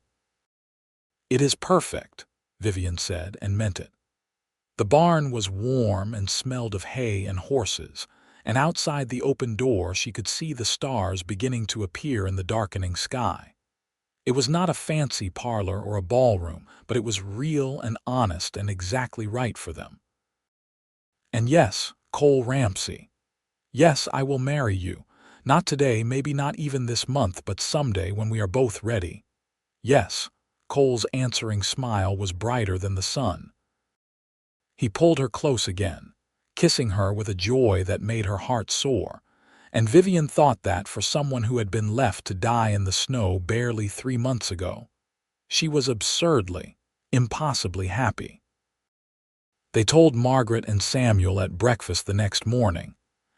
It is perfect, Vivian said, and meant it. The barn was warm and smelled of hay and horses, and outside the open door she could see the stars beginning to appear in the darkening sky. It was not a fancy parlor or a ballroom, but it was real and honest and exactly right for them. And yes, Cole Ramsey. Yes, I will marry you. Not today, maybe not even this month, but someday when we are both ready. Yes, Cole's answering smile was brighter than the sun. He pulled her close again, kissing her with a joy that made her heart soar. And Vivian thought that for someone who had been left to die in the snow barely 3 months ago, she was absurdly, impossibly happy. They told Margaret and Samuel at breakfast the next morning,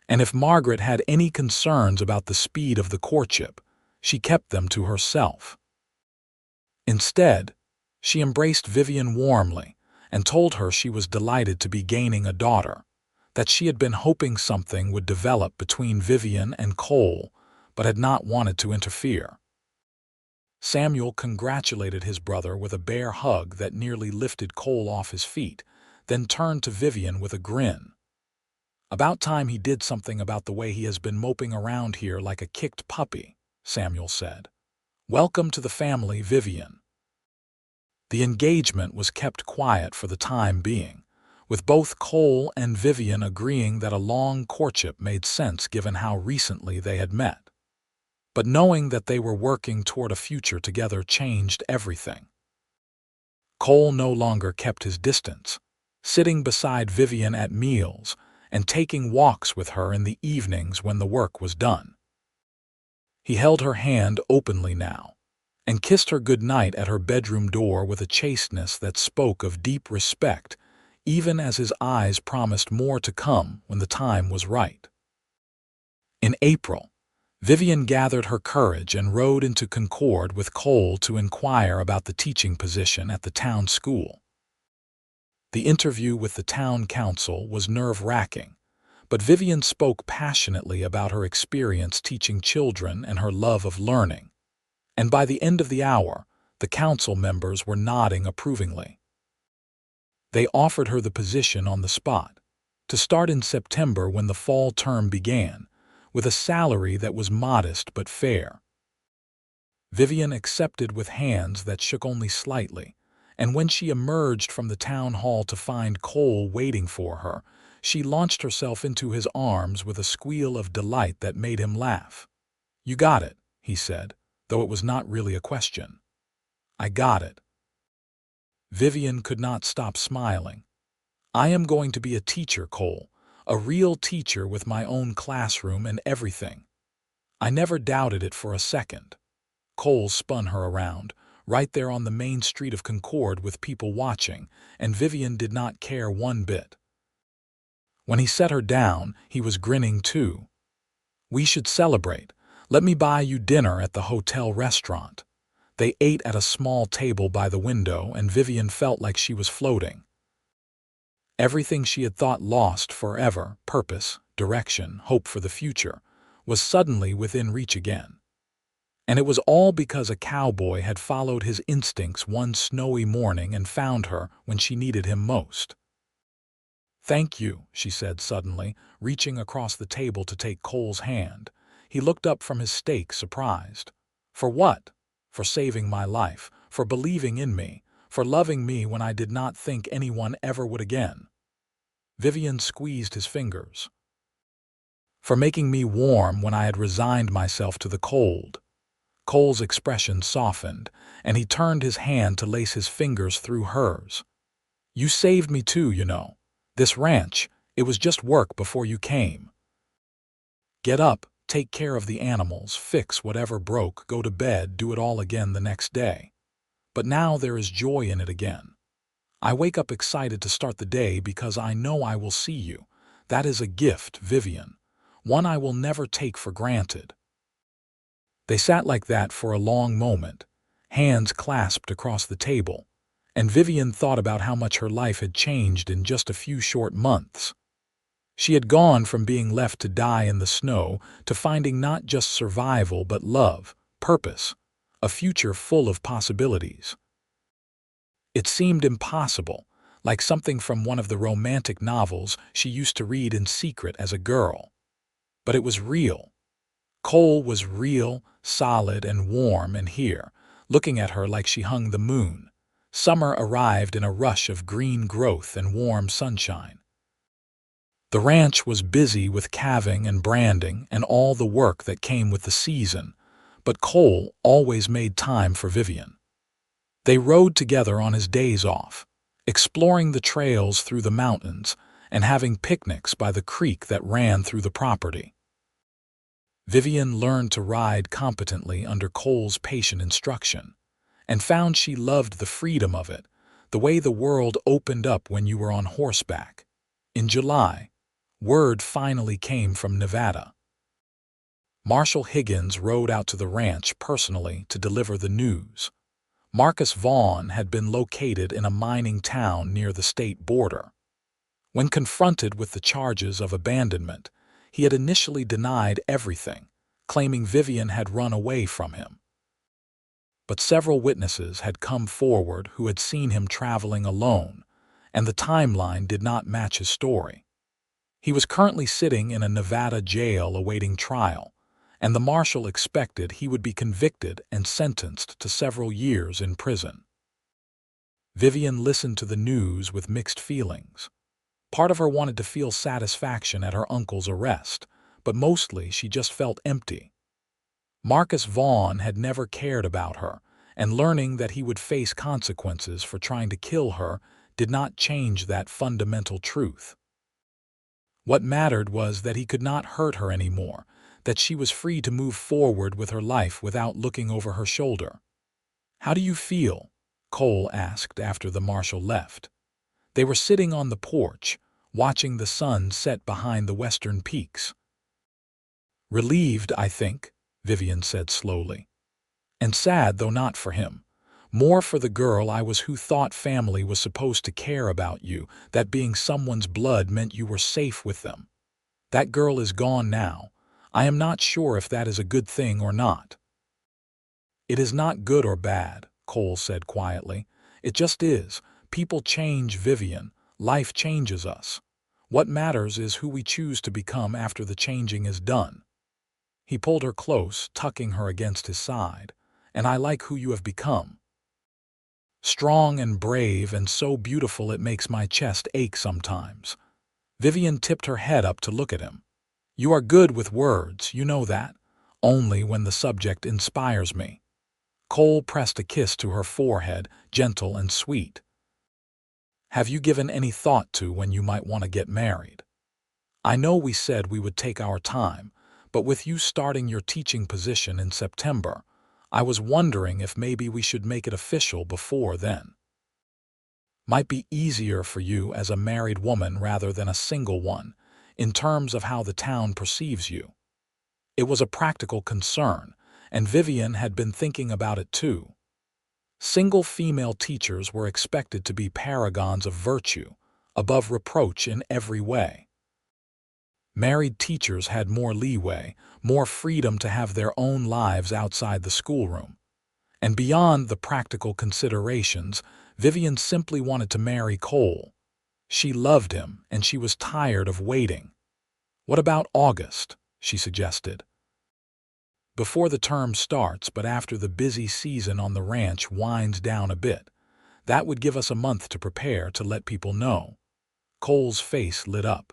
and if Margaret had any concerns about the speed of the courtship, she kept them to herself. Instead, she embraced Vivian warmly and told her she was delighted to be gaining a daughter, that she had been hoping something would develop between Vivian and Cole, but had not wanted to interfere. Samuel congratulated his brother with a bear hug that nearly lifted Cole off his feet, then turned to Vivian with a grin. "About time he did something about the way he has been moping around here like a kicked puppy," Samuel said. "Welcome to the family, Vivian." The engagement was kept quiet for the time being, with both Cole and Vivian agreeing that a long courtship made sense given how recently they had met. But knowing that they were working toward a future together changed everything. Cole no longer kept his distance, sitting beside Vivian at meals and taking walks with her in the evenings when the work was done. He held her hand openly now, and kissed her goodnight at her bedroom door with a chasteness that spoke of deep respect, even as his eyes promised more to come when the time was right. In April, Vivian gathered her courage and rode into Concord with Cole to inquire about the teaching position at the town school. The interview with the town council was nerve-wracking, but Vivian spoke passionately about her experience teaching children and her love of learning. And by the end of the hour, the council members were nodding approvingly. They offered her the position on the spot, to start in September when the fall term began, with a salary that was modest but fair. Vivian accepted with hands that shook only slightly, and when she emerged from the town hall to find Cole waiting for her, she launched herself into his arms with a squeal of delight that made him laugh. "You got it," he said, though it was not really a question. "I got it." Vivian could not stop smiling. "I am going to be a teacher, Cole, a real teacher with my own classroom and everything." "I never doubted it for a second." Cole spun her around, right there on the main street of Concord with people watching, and Vivian did not care one bit. When he set her down, he was grinning too. "We should celebrate. Let me buy you dinner at the hotel restaurant." They ate at a small table by the window, and Vivian felt like she was floating. Everything she had thought lost forever, purpose, direction, hope for the future, was suddenly within reach again. And it was all because a cowboy had followed his instincts one snowy morning and found her when she needed him most. "Thank you," she said suddenly, reaching across the table to take Cole's hand. He looked up from his steak, surprised. "For what?" "For saving my life, for believing in me, for loving me when I did not think anyone ever would again." Vivian squeezed his fingers. "For making me warm when I had resigned myself to the cold." Cole's expression softened, and he turned his hand to lace his fingers through hers. "You saved me too, you know. This ranch, it was just work before you came. Get up, take care of the animals, fix whatever broke, go to bed, do it all again the next day. But now there is joy in it again. I wake up excited to start the day because I know I will see you. That is a gift, Vivian, one I will never take for granted." They sat like that for a long moment, hands clasped across the table, and Vivian thought about how much her life had changed in just a few short months. She had gone from being left to die in the snow to finding not just survival but love, purpose, a future full of possibilities. It seemed impossible, like something from one of the romantic novels she used to read in secret as a girl. But it was real. Cole was real, solid, and warm, and here, looking at her like she hung the moon, summer arrived in a rush of green growth and warm sunshine. The ranch was busy with calving and branding and all the work that came with the season, but Cole always made time for Vivian. They rode together on his days off, exploring the trails through the mountains, and having picnics by the creek that ran through the property. Vivian learned to ride competently under Cole's patient instruction, and found she loved the freedom of it, the way the world opened up when you were on horseback. In July, word finally came from Nevada. Marshal Higgins rode out to the ranch personally to deliver the news. Marcus Vaughn had been located in a mining town near the state border. When confronted with the charges of abandonment, he had initially denied everything, claiming Vivian had run away from him. But several witnesses had come forward who had seen him traveling alone, and the timeline did not match his story. He was currently sitting in a Nevada jail awaiting trial, and the marshal expected he would be convicted and sentenced to several years in prison. Vivian listened to the news with mixed feelings. Part of her wanted to feel satisfaction at her uncle's arrest, but mostly she just felt empty. Marcus Vaughn had never cared about her, and learning that he would face consequences for trying to kill her did not change that fundamental truth. What mattered was that he could not hurt her anymore, that she was free to move forward with her life without looking over her shoulder. "How do you feel?" Cole asked after the marshal left. They were sitting on the porch, watching the sun set behind the western peaks. "Relieved, I think," Vivian said slowly. "And sad, though not for him. More for the girl I was who thought family was supposed to care about you, that being someone's blood meant you were safe with them. That girl is gone now. I am not sure if that is a good thing or not." "It is not good or bad," Cole said quietly. "It just is. People change, Vivian. Life changes us. What matters is who we choose to become after the changing is done." He pulled her close, tucking her against his side. "And I like who you have become. Strong and brave and so beautiful it makes my chest ache sometimes." Vivian tipped her head up to look at him. "You are good with words, you know that. Only when the subject inspires me." Cole pressed a kiss to her forehead, gentle and sweet. "Have you given any thought to when you might want to get married? I know we said we would take our time, but with you starting your teaching position in September, I was wondering if maybe we should make it official before then. Might be easier for you as a married woman rather than a single one, in terms of how the town perceives you." It was a practical concern, and Vivian had been thinking about it too. Single female teachers were expected to be paragons of virtue, above reproach in every way. Married teachers had more leeway, more freedom to have their own lives outside the schoolroom. And beyond the practical considerations, Vivian simply wanted to marry Cole. She loved him, and she was tired of waiting. "What about August?" she suggested. "Before the term starts, but after the busy season on the ranch winds down a bit. That would give us a month to prepare, to let people know." Cole's face lit up.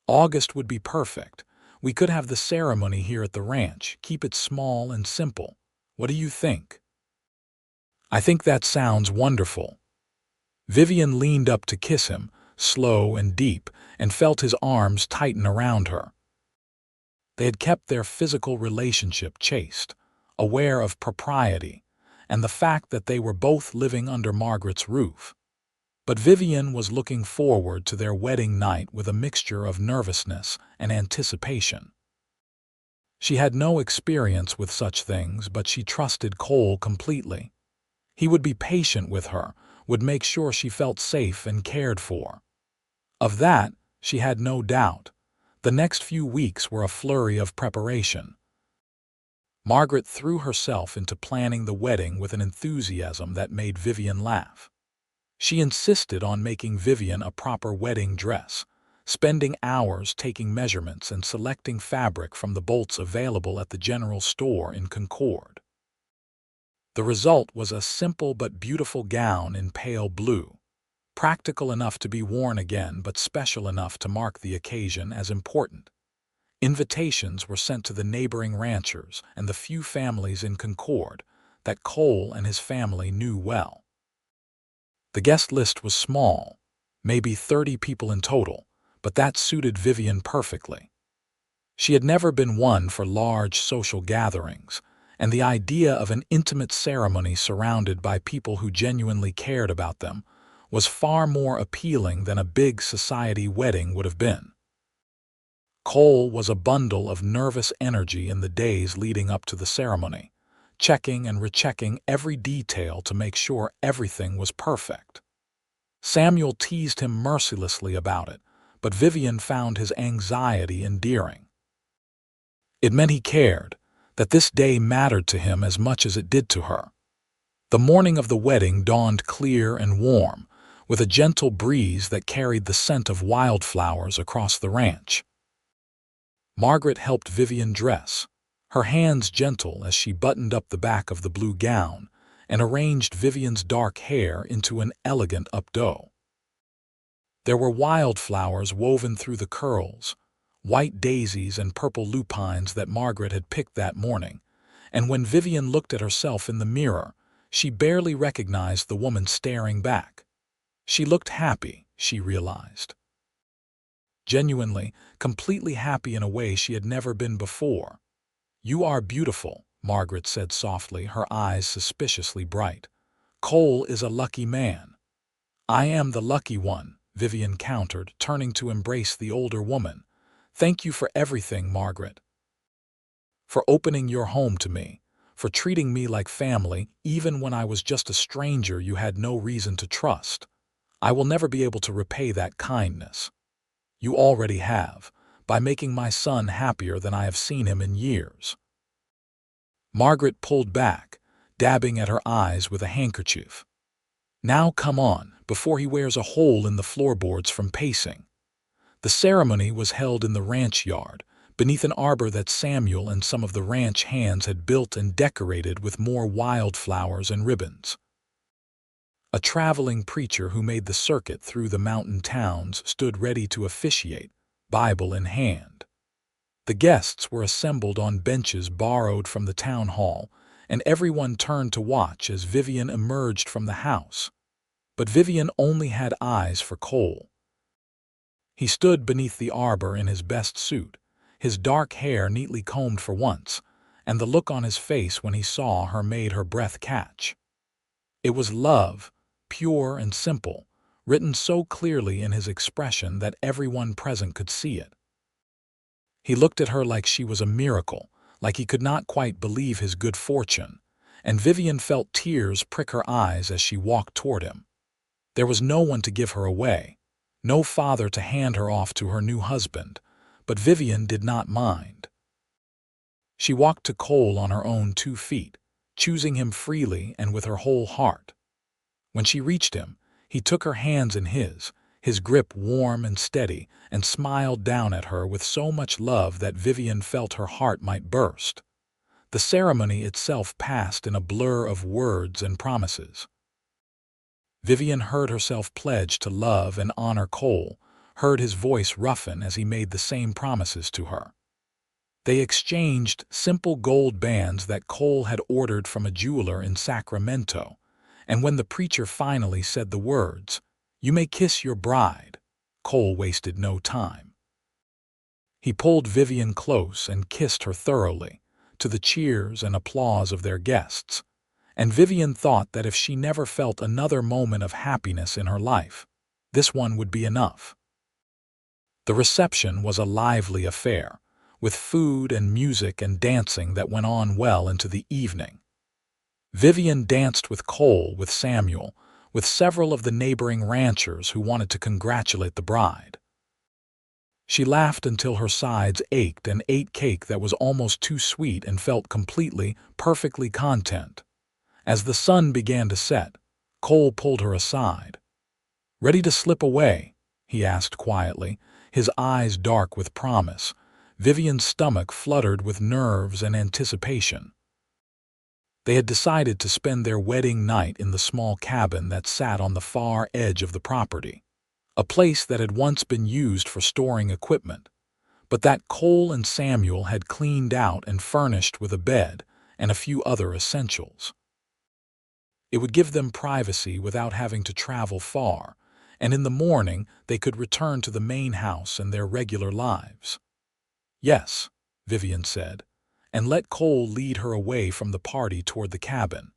"August would be perfect. We could have the ceremony here at the ranch, keep it small and simple. What do you think?" "I think that sounds wonderful." Vivian leaned up to kiss him, slow and deep, and felt his arms tighten around her. They had kept their physical relationship chaste, aware of propriety, and the fact that they were both living under Margaret's roof. But Vivian was looking forward to their wedding night with a mixture of nervousness and anticipation. She had no experience with such things, but she trusted Cole completely. He would be patient with her, would make sure she felt safe and cared for. Of that, she had no doubt. The next few weeks were a flurry of preparation. Margaret threw herself into planning the wedding with an enthusiasm that made Vivian laugh. She insisted on making Vivian a proper wedding dress, spending hours taking measurements and selecting fabric from the bolts available at the general store in Concord. The result was a simple but beautiful gown in pale blue, practical enough to be worn again but special enough to mark the occasion as important. Invitations were sent to the neighboring ranchers and the few families in Concord that Cole and his family knew well. The guest list was small, maybe 30 people in total, but that suited Vivian perfectly. She had never been one for large social gatherings, and the idea of an intimate ceremony surrounded by people who genuinely cared about them was far more appealing than a big society wedding would have been. Cole was a bundle of nervous energy in the days leading up to the ceremony, checking and rechecking every detail to make sure everything was perfect. Samuel teased him mercilessly about it, but Vivian found his anxiety endearing. It meant he cared, that this day mattered to him as much as it did to her. The morning of the wedding dawned clear and warm, with a gentle breeze that carried the scent of wildflowers across the ranch. Margaret helped Vivian dress, her hands gentle as she buttoned up the back of the blue gown and arranged Vivian's dark hair into an elegant updo. There were wildflowers woven through the curls, white daisies and purple lupines that Margaret had picked that morning, and when Vivian looked at herself in the mirror, she barely recognized the woman staring back. She looked happy, she realized. Genuinely, completely happy in a way she had never been before. "You are beautiful," Margaret said softly, her eyes suspiciously bright. "Cole is a lucky man." "I am the lucky one," Vivian countered, turning to embrace the older woman. "Thank you for everything, Margaret. For opening your home to me, for treating me like family, even when I was just a stranger you had no reason to trust. I will never be able to repay that kindness. You already have, by making my son happier than I have seen him in years." Margaret pulled back, dabbing at her eyes with a handkerchief. "Now come on, before he wears a hole in the floorboards from pacing." The ceremony was held in the ranch yard, beneath an arbor that Samuel and some of the ranch hands had built and decorated with more wildflowers and ribbons. A traveling preacher who made the circuit through the mountain towns stood ready to officiate, Bible in hand. The guests were assembled on benches borrowed from the town hall, and everyone turned to watch as Vivian emerged from the house. But Vivian only had eyes for Cole. He stood beneath the arbor in his best suit, his dark hair neatly combed for once, and the look on his face when he saw her made her breath catch. It was love, pure and simple, written so clearly in his expression that everyone present could see it. He looked at her like she was a miracle, like he could not quite believe his good fortune, and Vivian felt tears prick her eyes as she walked toward him. There was no one to give her away, no father to hand her off to her new husband, but Vivian did not mind. She walked to Cole on her own 2 feet, choosing him freely and with her whole heart. When she reached him, he took her hands in his grip warm and steady, and smiled down at her with so much love that Vivian felt her heart might burst. The ceremony itself passed in a blur of words and promises. Vivian heard herself pledge to love and honor Cole, heard his voice roughen as he made the same promises to her. They exchanged simple gold bands that Cole had ordered from a jeweler in Sacramento, and when the preacher finally said the words, "You may kiss your bride," Cole wasted no time. He pulled Vivian close and kissed her thoroughly, to the cheers and applause of their guests, and Vivian thought that if she never felt another moment of happiness in her life, this one would be enough. The reception was a lively affair, with food and music and dancing that went on well into the evening. Vivian danced with Cole, with Samuel, with several of the neighboring ranchers who wanted to congratulate the bride. She laughed until her sides ached and ate cake that was almost too sweet and felt completely, perfectly content. As the sun began to set, Cole pulled her aside. "Ready to slip away?" he asked quietly, his eyes dark with promise. Vivian's stomach fluttered with nerves and anticipation. They had decided to spend their wedding night in the small cabin that sat on the far edge of the property, a place that had once been used for storing equipment, but that Cole and Samuel had cleaned out and furnished with a bed and a few other essentials. It would give them privacy without having to travel far, and in the morning they could return to the main house and their regular lives. "Yes," Vivian said, and let Cole lead her away from the party toward the cabin.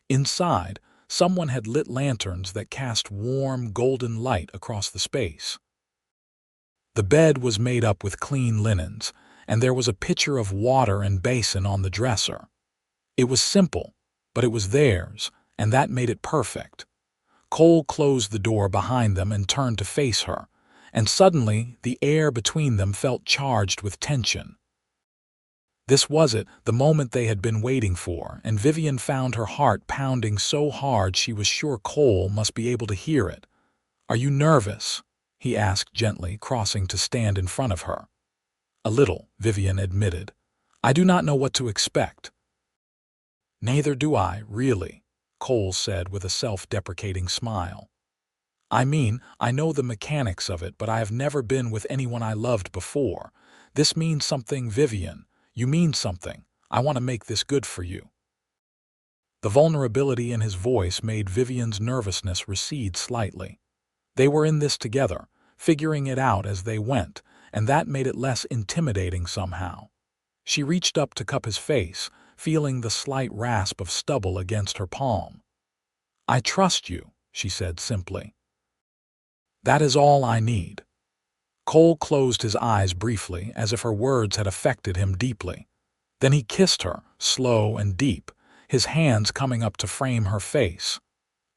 Inside, someone had lit lanterns that cast warm, golden light across the space. The bed was made up with clean linens, and there was a pitcher of water and basin on the dresser. It was simple, but it was theirs, and that made it perfect. Cole closed the door behind them and turned to face her, and suddenly the air between them felt charged with tension. This was it, the moment they had been waiting for, and Vivian found her heart pounding so hard she was sure Cole must be able to hear it. "Are you nervous?" he asked gently, crossing to stand in front of her. "A little," Vivian admitted. "I do not know what to expect." "Neither do I, really," Cole said with a self-deprecating smile. "I mean, I know the mechanics of it, but I have never been with anyone I loved before. This means something, Vivian. You mean something. I want to make this good for you." The vulnerability in his voice made Vivian's nervousness recede slightly. They were in this together, figuring it out as they went, and that made it less intimidating somehow. She reached up to cup his face, feeling the slight rasp of stubble against her palm. "I trust you," she said simply. "That is all I need." Cole closed his eyes briefly, as if her words had affected him deeply. Then he kissed her, slow and deep, his hands coming up to frame her face.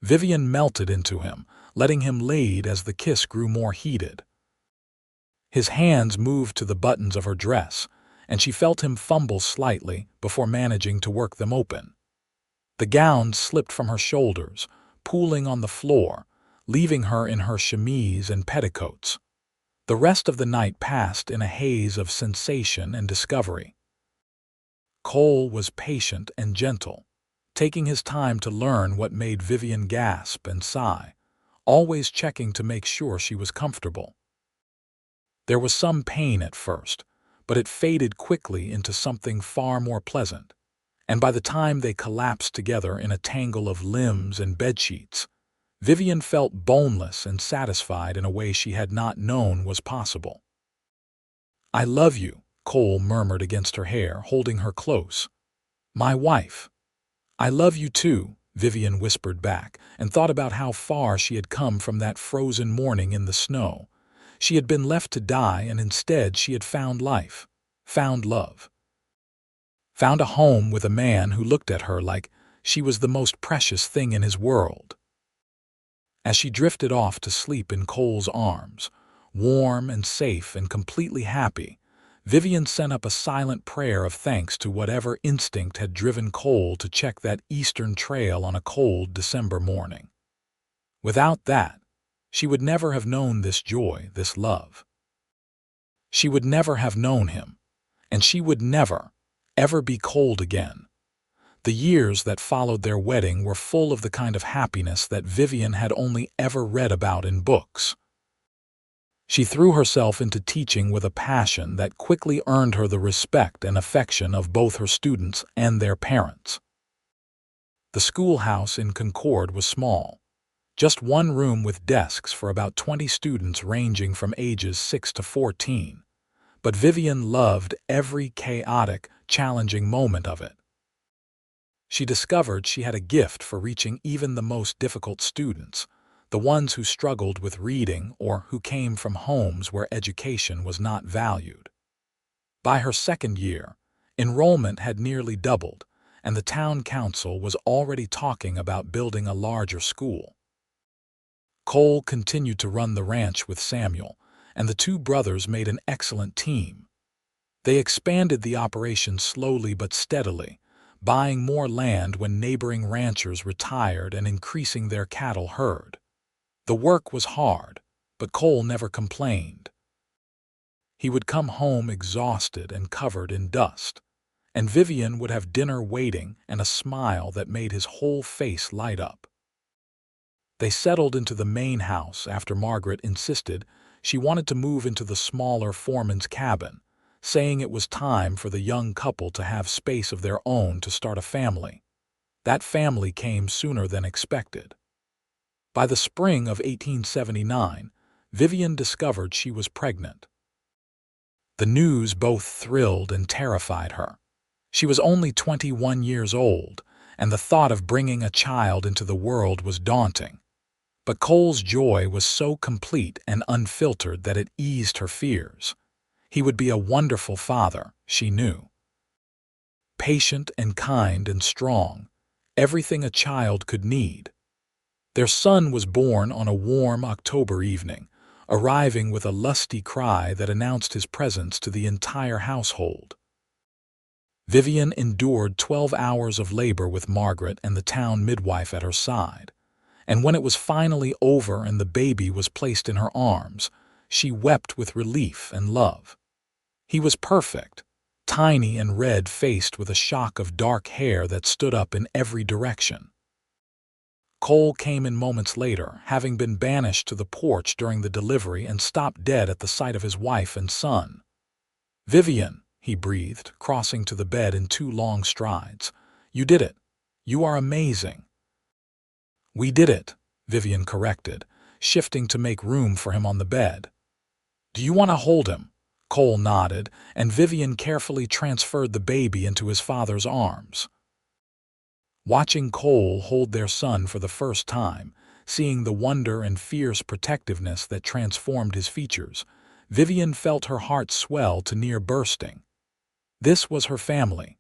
Vivian melted into him, letting him lead as the kiss grew more heated. His hands moved to the buttons of her dress, and she felt him fumble slightly before managing to work them open. The gown slipped from her shoulders, pooling on the floor, leaving her in her chemise and petticoats. The rest of the night passed in a haze of sensation and discovery. Cole was patient and gentle, taking his time to learn what made Vivian gasp and sigh, always checking to make sure she was comfortable. There was some pain at first, but it faded quickly into something far more pleasant, and by the time they collapsed together in a tangle of limbs and bedsheets, Vivian felt boneless and satisfied in a way she had not known was possible. "I love you," Cole murmured against her hair, holding her close. "My wife." "I love you too," Vivian whispered back, and thought about how far she had come from that frozen morning in the snow. She had been left to die, and instead she had found life, found love. Found a home with a man who looked at her like she was the most precious thing in his world. As she drifted off to sleep in Cole's arms, warm and safe and completely happy, Vivian sent up a silent prayer of thanks to whatever instinct had driven Cole to check that eastern trail on a cold December morning. Without that, she would never have known this joy, this love. She would never have known him, and she would never, ever be cold again. The years that followed their wedding were full of the kind of happiness that Vivian had only ever read about in books. She threw herself into teaching with a passion that quickly earned her the respect and affection of both her students and their parents. The schoolhouse in Concord was small, just one room with desks for about 20 students ranging from ages 6 to 14, but Vivian loved every chaotic, challenging moment of it. She discovered she had a gift for reaching even the most difficult students, the ones who struggled with reading or who came from homes where education was not valued. By her second year, enrollment had nearly doubled, and the town council was already talking about building a larger school. Cole continued to run the ranch with Samuel, and the two brothers made an excellent team. They expanded the operation slowly but steadily, buying more land when neighboring ranchers retired and increasing their cattle herd. The work was hard, but Cole never complained. He would come home exhausted and covered in dust, and Vivian would have dinner waiting and a smile that made his whole face light up. They settled into the main house after Margaret insisted she wanted to move into the smaller foreman's cabin, saying it was time for the young couple to have space of their own to start a family. That family came sooner than expected. By the spring of 1879, Vivian discovered she was pregnant. The news both thrilled and terrified her. She was only 21 years old, and the thought of bringing a child into the world was daunting. But Cole's joy was so complete and unfiltered that it eased her fears. He would be a wonderful father, she knew. Patient and kind and strong, everything a child could need. Their son was born on a warm October evening, arriving with a lusty cry that announced his presence to the entire household. Vivian endured 12 hours of labor with Margaret and the town midwife at her side, and when it was finally over and the baby was placed in her arms, she wept with relief and love. He was perfect, tiny and red-faced with a shock of dark hair that stood up in every direction. Cole came in moments later, having been banished to the porch during the delivery and stopped dead at the sight of his wife and son. "Vivian," he breathed, crossing to the bed in 2 long strides. "You did it. You are amazing." "We did it," Vivian corrected, shifting to make room for him on the bed. "Do you want to hold him?" Cole nodded, and Vivian carefully transferred the baby into his father's arms. Watching Cole hold their son for the first time, seeing the wonder and fierce protectiveness that transformed his features, Vivian felt her heart swell to near bursting. This was her family,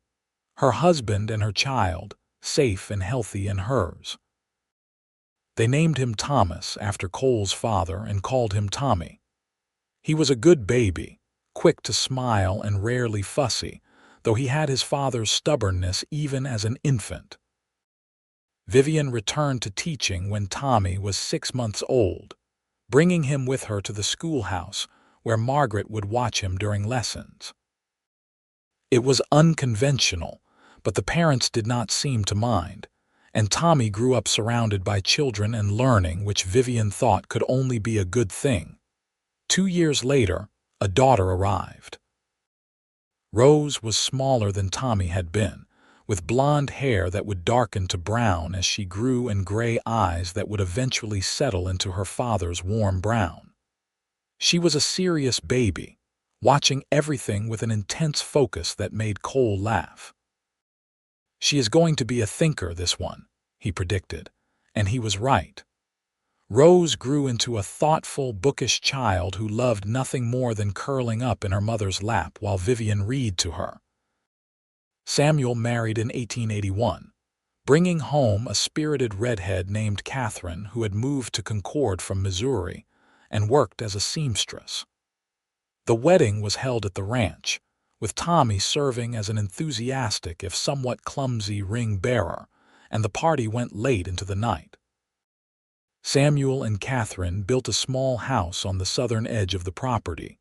her husband and her child, safe and healthy in hers. They named him Thomas after Cole's father and called him Tommy. He was a good baby, quick to smile and rarely fussy, though he had his father's stubbornness even as an infant. Vivian returned to teaching when Tommy was 6 months old, bringing him with her to the schoolhouse where Margaret would watch him during lessons. It was unconventional, but the parents did not seem to mind, and Tommy grew up surrounded by children and learning, which Vivian thought could only be a good thing. 2 years later, a daughter arrived. Rose was smaller than Tommy had been, with blonde hair that would darken to brown as she grew and gray eyes that would eventually settle into her father's warm brown. She was a serious baby, watching everything with an intense focus that made Cole laugh. "She is going to be a thinker, this one," he predicted, and he was right. Rose grew into a thoughtful, bookish child who loved nothing more than curling up in her mother's lap while Vivian read to her. Samuel married in 1881, bringing home a spirited redhead named Catherine who had moved to Concord from Missouri and worked as a seamstress. The wedding was held at the ranch, with Tommy serving as an enthusiastic if somewhat clumsy ring bearer, and the party went late into the night. Samuel and Catherine built a small house on the southern edge of the property,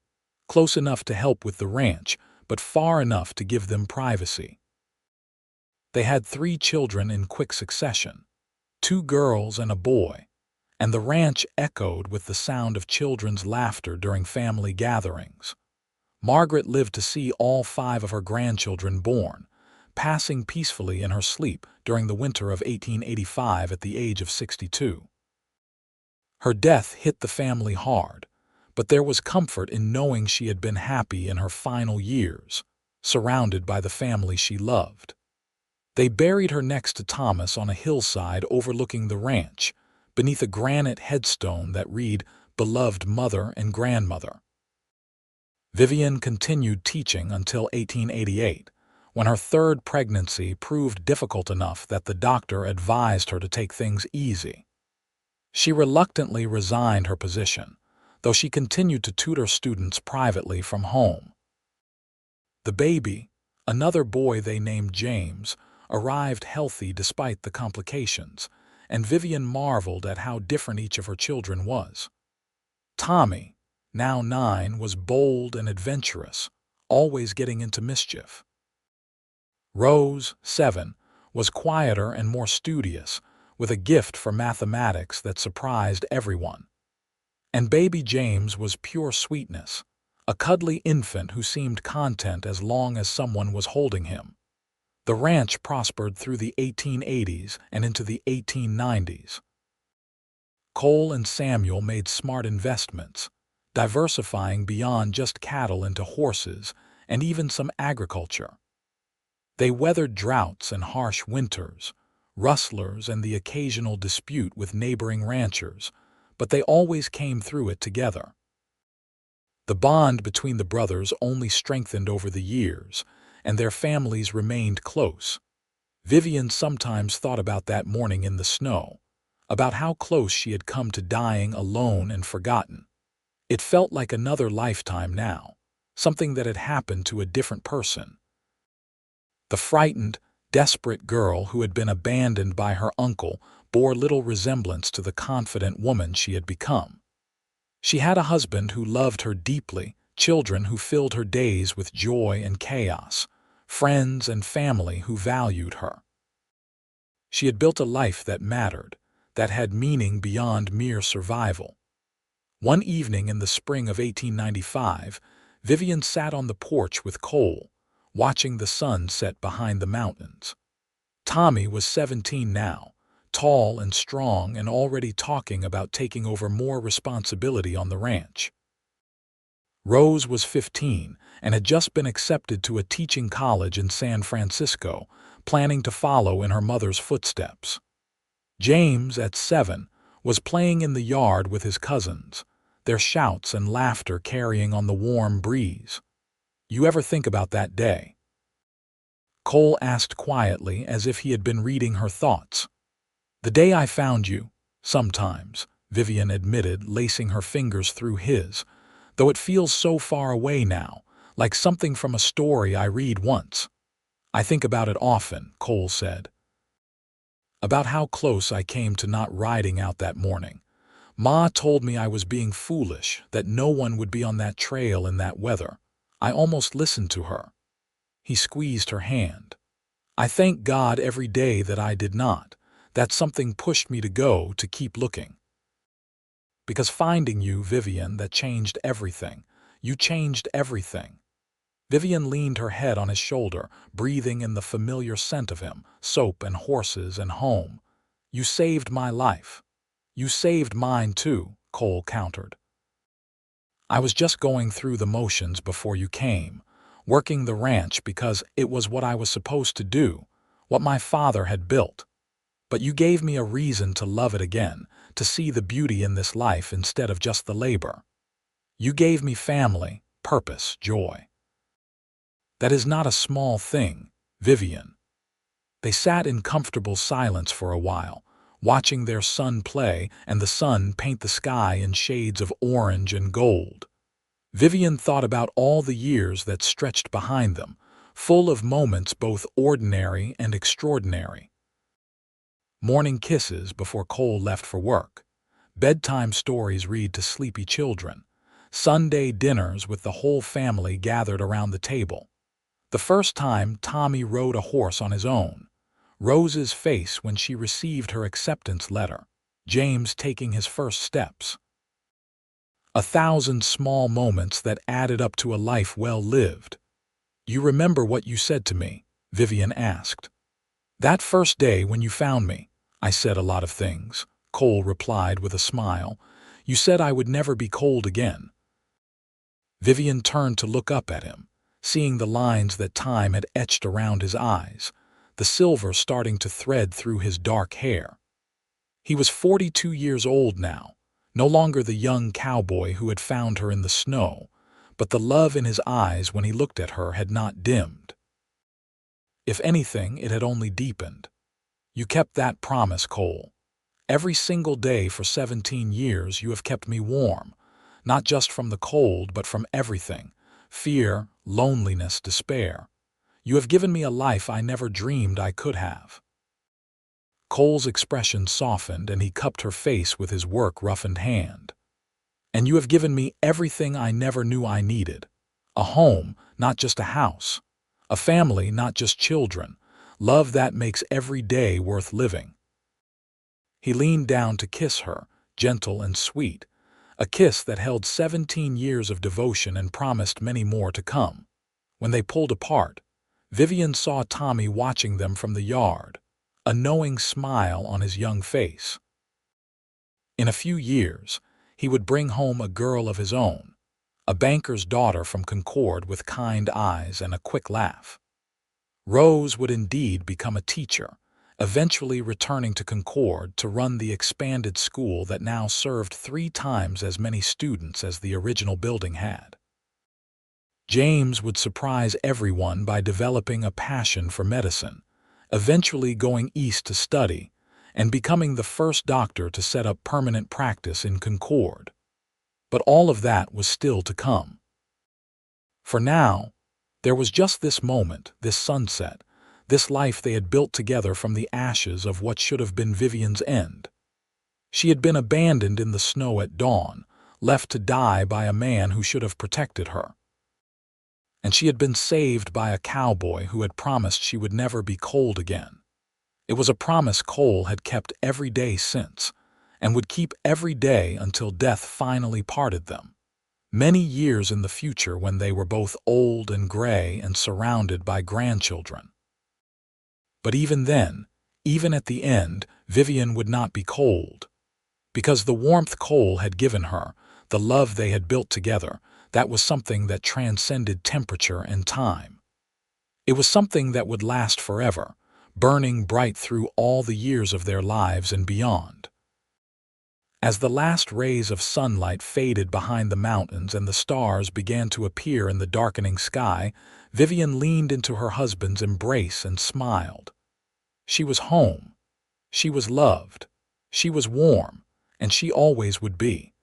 close enough to help with the ranch, but far enough to give them privacy. They had 3 children in quick succession, 2 girls and a boy, and the ranch echoed with the sound of children's laughter during family gatherings. Margaret lived to see all 5 of her grandchildren born, passing peacefully in her sleep during the winter of 1885 at the age of 62. Her death hit the family hard, but there was comfort in knowing she had been happy in her final years, surrounded by the family she loved. They buried her next to Thomas on a hillside overlooking the ranch, beneath a granite headstone that read, "Beloved Mother and Grandmother." Vivian continued teaching until 1888, when her 3rd pregnancy proved difficult enough that the doctor advised her to take things easy. She reluctantly resigned her position, though she continued to tutor students privately from home. The baby, another boy they named James, arrived healthy despite the complications, and Vivian marveled at how different each of her children was. Tommy, now 9, was bold and adventurous, always getting into mischief. Rose, 7, was quieter and more studious, with a gift for mathematics that surprised everyone. And baby James was pure sweetness, a cuddly infant who seemed content as long as someone was holding him. The ranch prospered through the 1880s and into the 1890s. Cole and Samuel made smart investments, diversifying beyond just cattle into horses and even some agriculture. They weathered droughts and harsh winters, rustlers and the occasional dispute with neighboring ranchers, but they always came through it together. The bond between the brothers only strengthened over the years, and their families remained close. Vivian sometimes thought about that morning in the snow, about how close she had come to dying alone and forgotten. It felt like another lifetime now, something that had happened to a different person. The frightened, desperate girl who had been abandoned by her uncle bore little resemblance to the confident woman she had become. She had a husband who loved her deeply, children who filled her days with joy and chaos, friends and family who valued her. She had built a life that mattered, that had meaning beyond mere survival. One evening in the spring of 1895, Vivian sat on the porch with Cole, watching the sun set behind the mountains. Tommy was 17 now, tall and strong and already talking about taking over more responsibility on the ranch. Rose was 15 and had just been accepted to a teaching college in San Francisco, planning to follow in her mother's footsteps. James, at 7, was playing in the yard with his cousins, their shouts and laughter carrying on the warm breeze. "You ever think about that day?" Cole asked quietly, as if he had been reading her thoughts. "The day I found you, sometimes," Vivian admitted, lacing her fingers through his, "though it feels so far away now, like something from a story I read once." "I think about it often," Cole said. "About how close I came to not riding out that morning. Ma told me I was being foolish, that no one would be on that trail in that weather. I almost listened to her." He squeezed her hand. "I thank God every day that I did not, that something pushed me to go, to keep looking. Because finding you, Vivian, that changed everything. You changed everything." Vivian leaned her head on his shoulder, breathing in the familiar scent of him, soap and horses and home. "You saved my life." "You saved mine too," Cole countered. "I was just going through the motions before you came, working the ranch because it was what I was supposed to do, what my father had built. But you gave me a reason to love it again, to see the beauty in this life instead of just the labor. You gave me family, purpose, joy. That is not a small thing, Vivian." They sat in comfortable silence for a while, watching their son play and the sun paint the sky in shades of orange and gold. Vivian thought about all the years that stretched behind them, full of moments both ordinary and extraordinary. Morning kisses before Cole left for work, bedtime stories read to sleepy children, Sunday dinners with the whole family gathered around the table. The first time Tommy rode a horse on his own, Rose's face when she received her acceptance letter, James taking his first steps. 1,000 small moments that added up to a life well lived. "You remember what you said to me?" Vivian asked. "That first day when you found me, I said a lot of things," Cole replied with a smile. "You said I would never be cold again." Vivian turned to look up at him, seeing the lines that time had etched around his eyes, the silver starting to thread through his dark hair. He was 42 years old now, no longer the young cowboy who had found her in the snow, but the love in his eyes when he looked at her had not dimmed. If anything, it had only deepened. "You kept that promise, Cole. Every single day for 17 years you have kept me warm, not just from the cold but from everything, fear, loneliness, despair. You have given me a life I never dreamed I could have." Cole's expression softened and he cupped her face with his work-roughened hand. "And you have given me everything I never knew I needed. A home, not just a house. A family, not just children. Love that makes every day worth living." He leaned down to kiss her, gentle and sweet, a kiss that held 17 years of devotion and promised many more to come. When they pulled apart, Vivian saw Tommy watching them from the yard, a knowing smile on his young face. In a few years, he would bring home a girl of his own, a banker's daughter from Concord with kind eyes and a quick laugh. Rose would indeed become a teacher, eventually returning to Concord to run the expanded school that now served 3 times as many students as the original building had. James would surprise everyone by developing a passion for medicine, eventually going east to study, and becoming the first doctor to set up permanent practice in Concord. But all of that was still to come. For now, there was just this moment, this sunset, this life they had built together from the ashes of what should have been Vivian's end. She had been abandoned in the snow at dawn, left to die by a man who should have protected her. And she had been saved by a cowboy who had promised she would never be cold again. It was a promise Cole had kept every day since, and would keep every day until death finally parted them. Many years in the future when they were both old and gray and surrounded by grandchildren. But even then, even at the end, Vivian would not be cold. Because the warmth Cole had given her, the love they had built together, that was something that transcended temperature and time. It was something that would last forever, burning bright through all the years of their lives and beyond. As the last rays of sunlight faded behind the mountains and the stars began to appear in the darkening sky, Vivian leaned into her husband's embrace and smiled. She was home. She was loved. She was warm, and she always would be.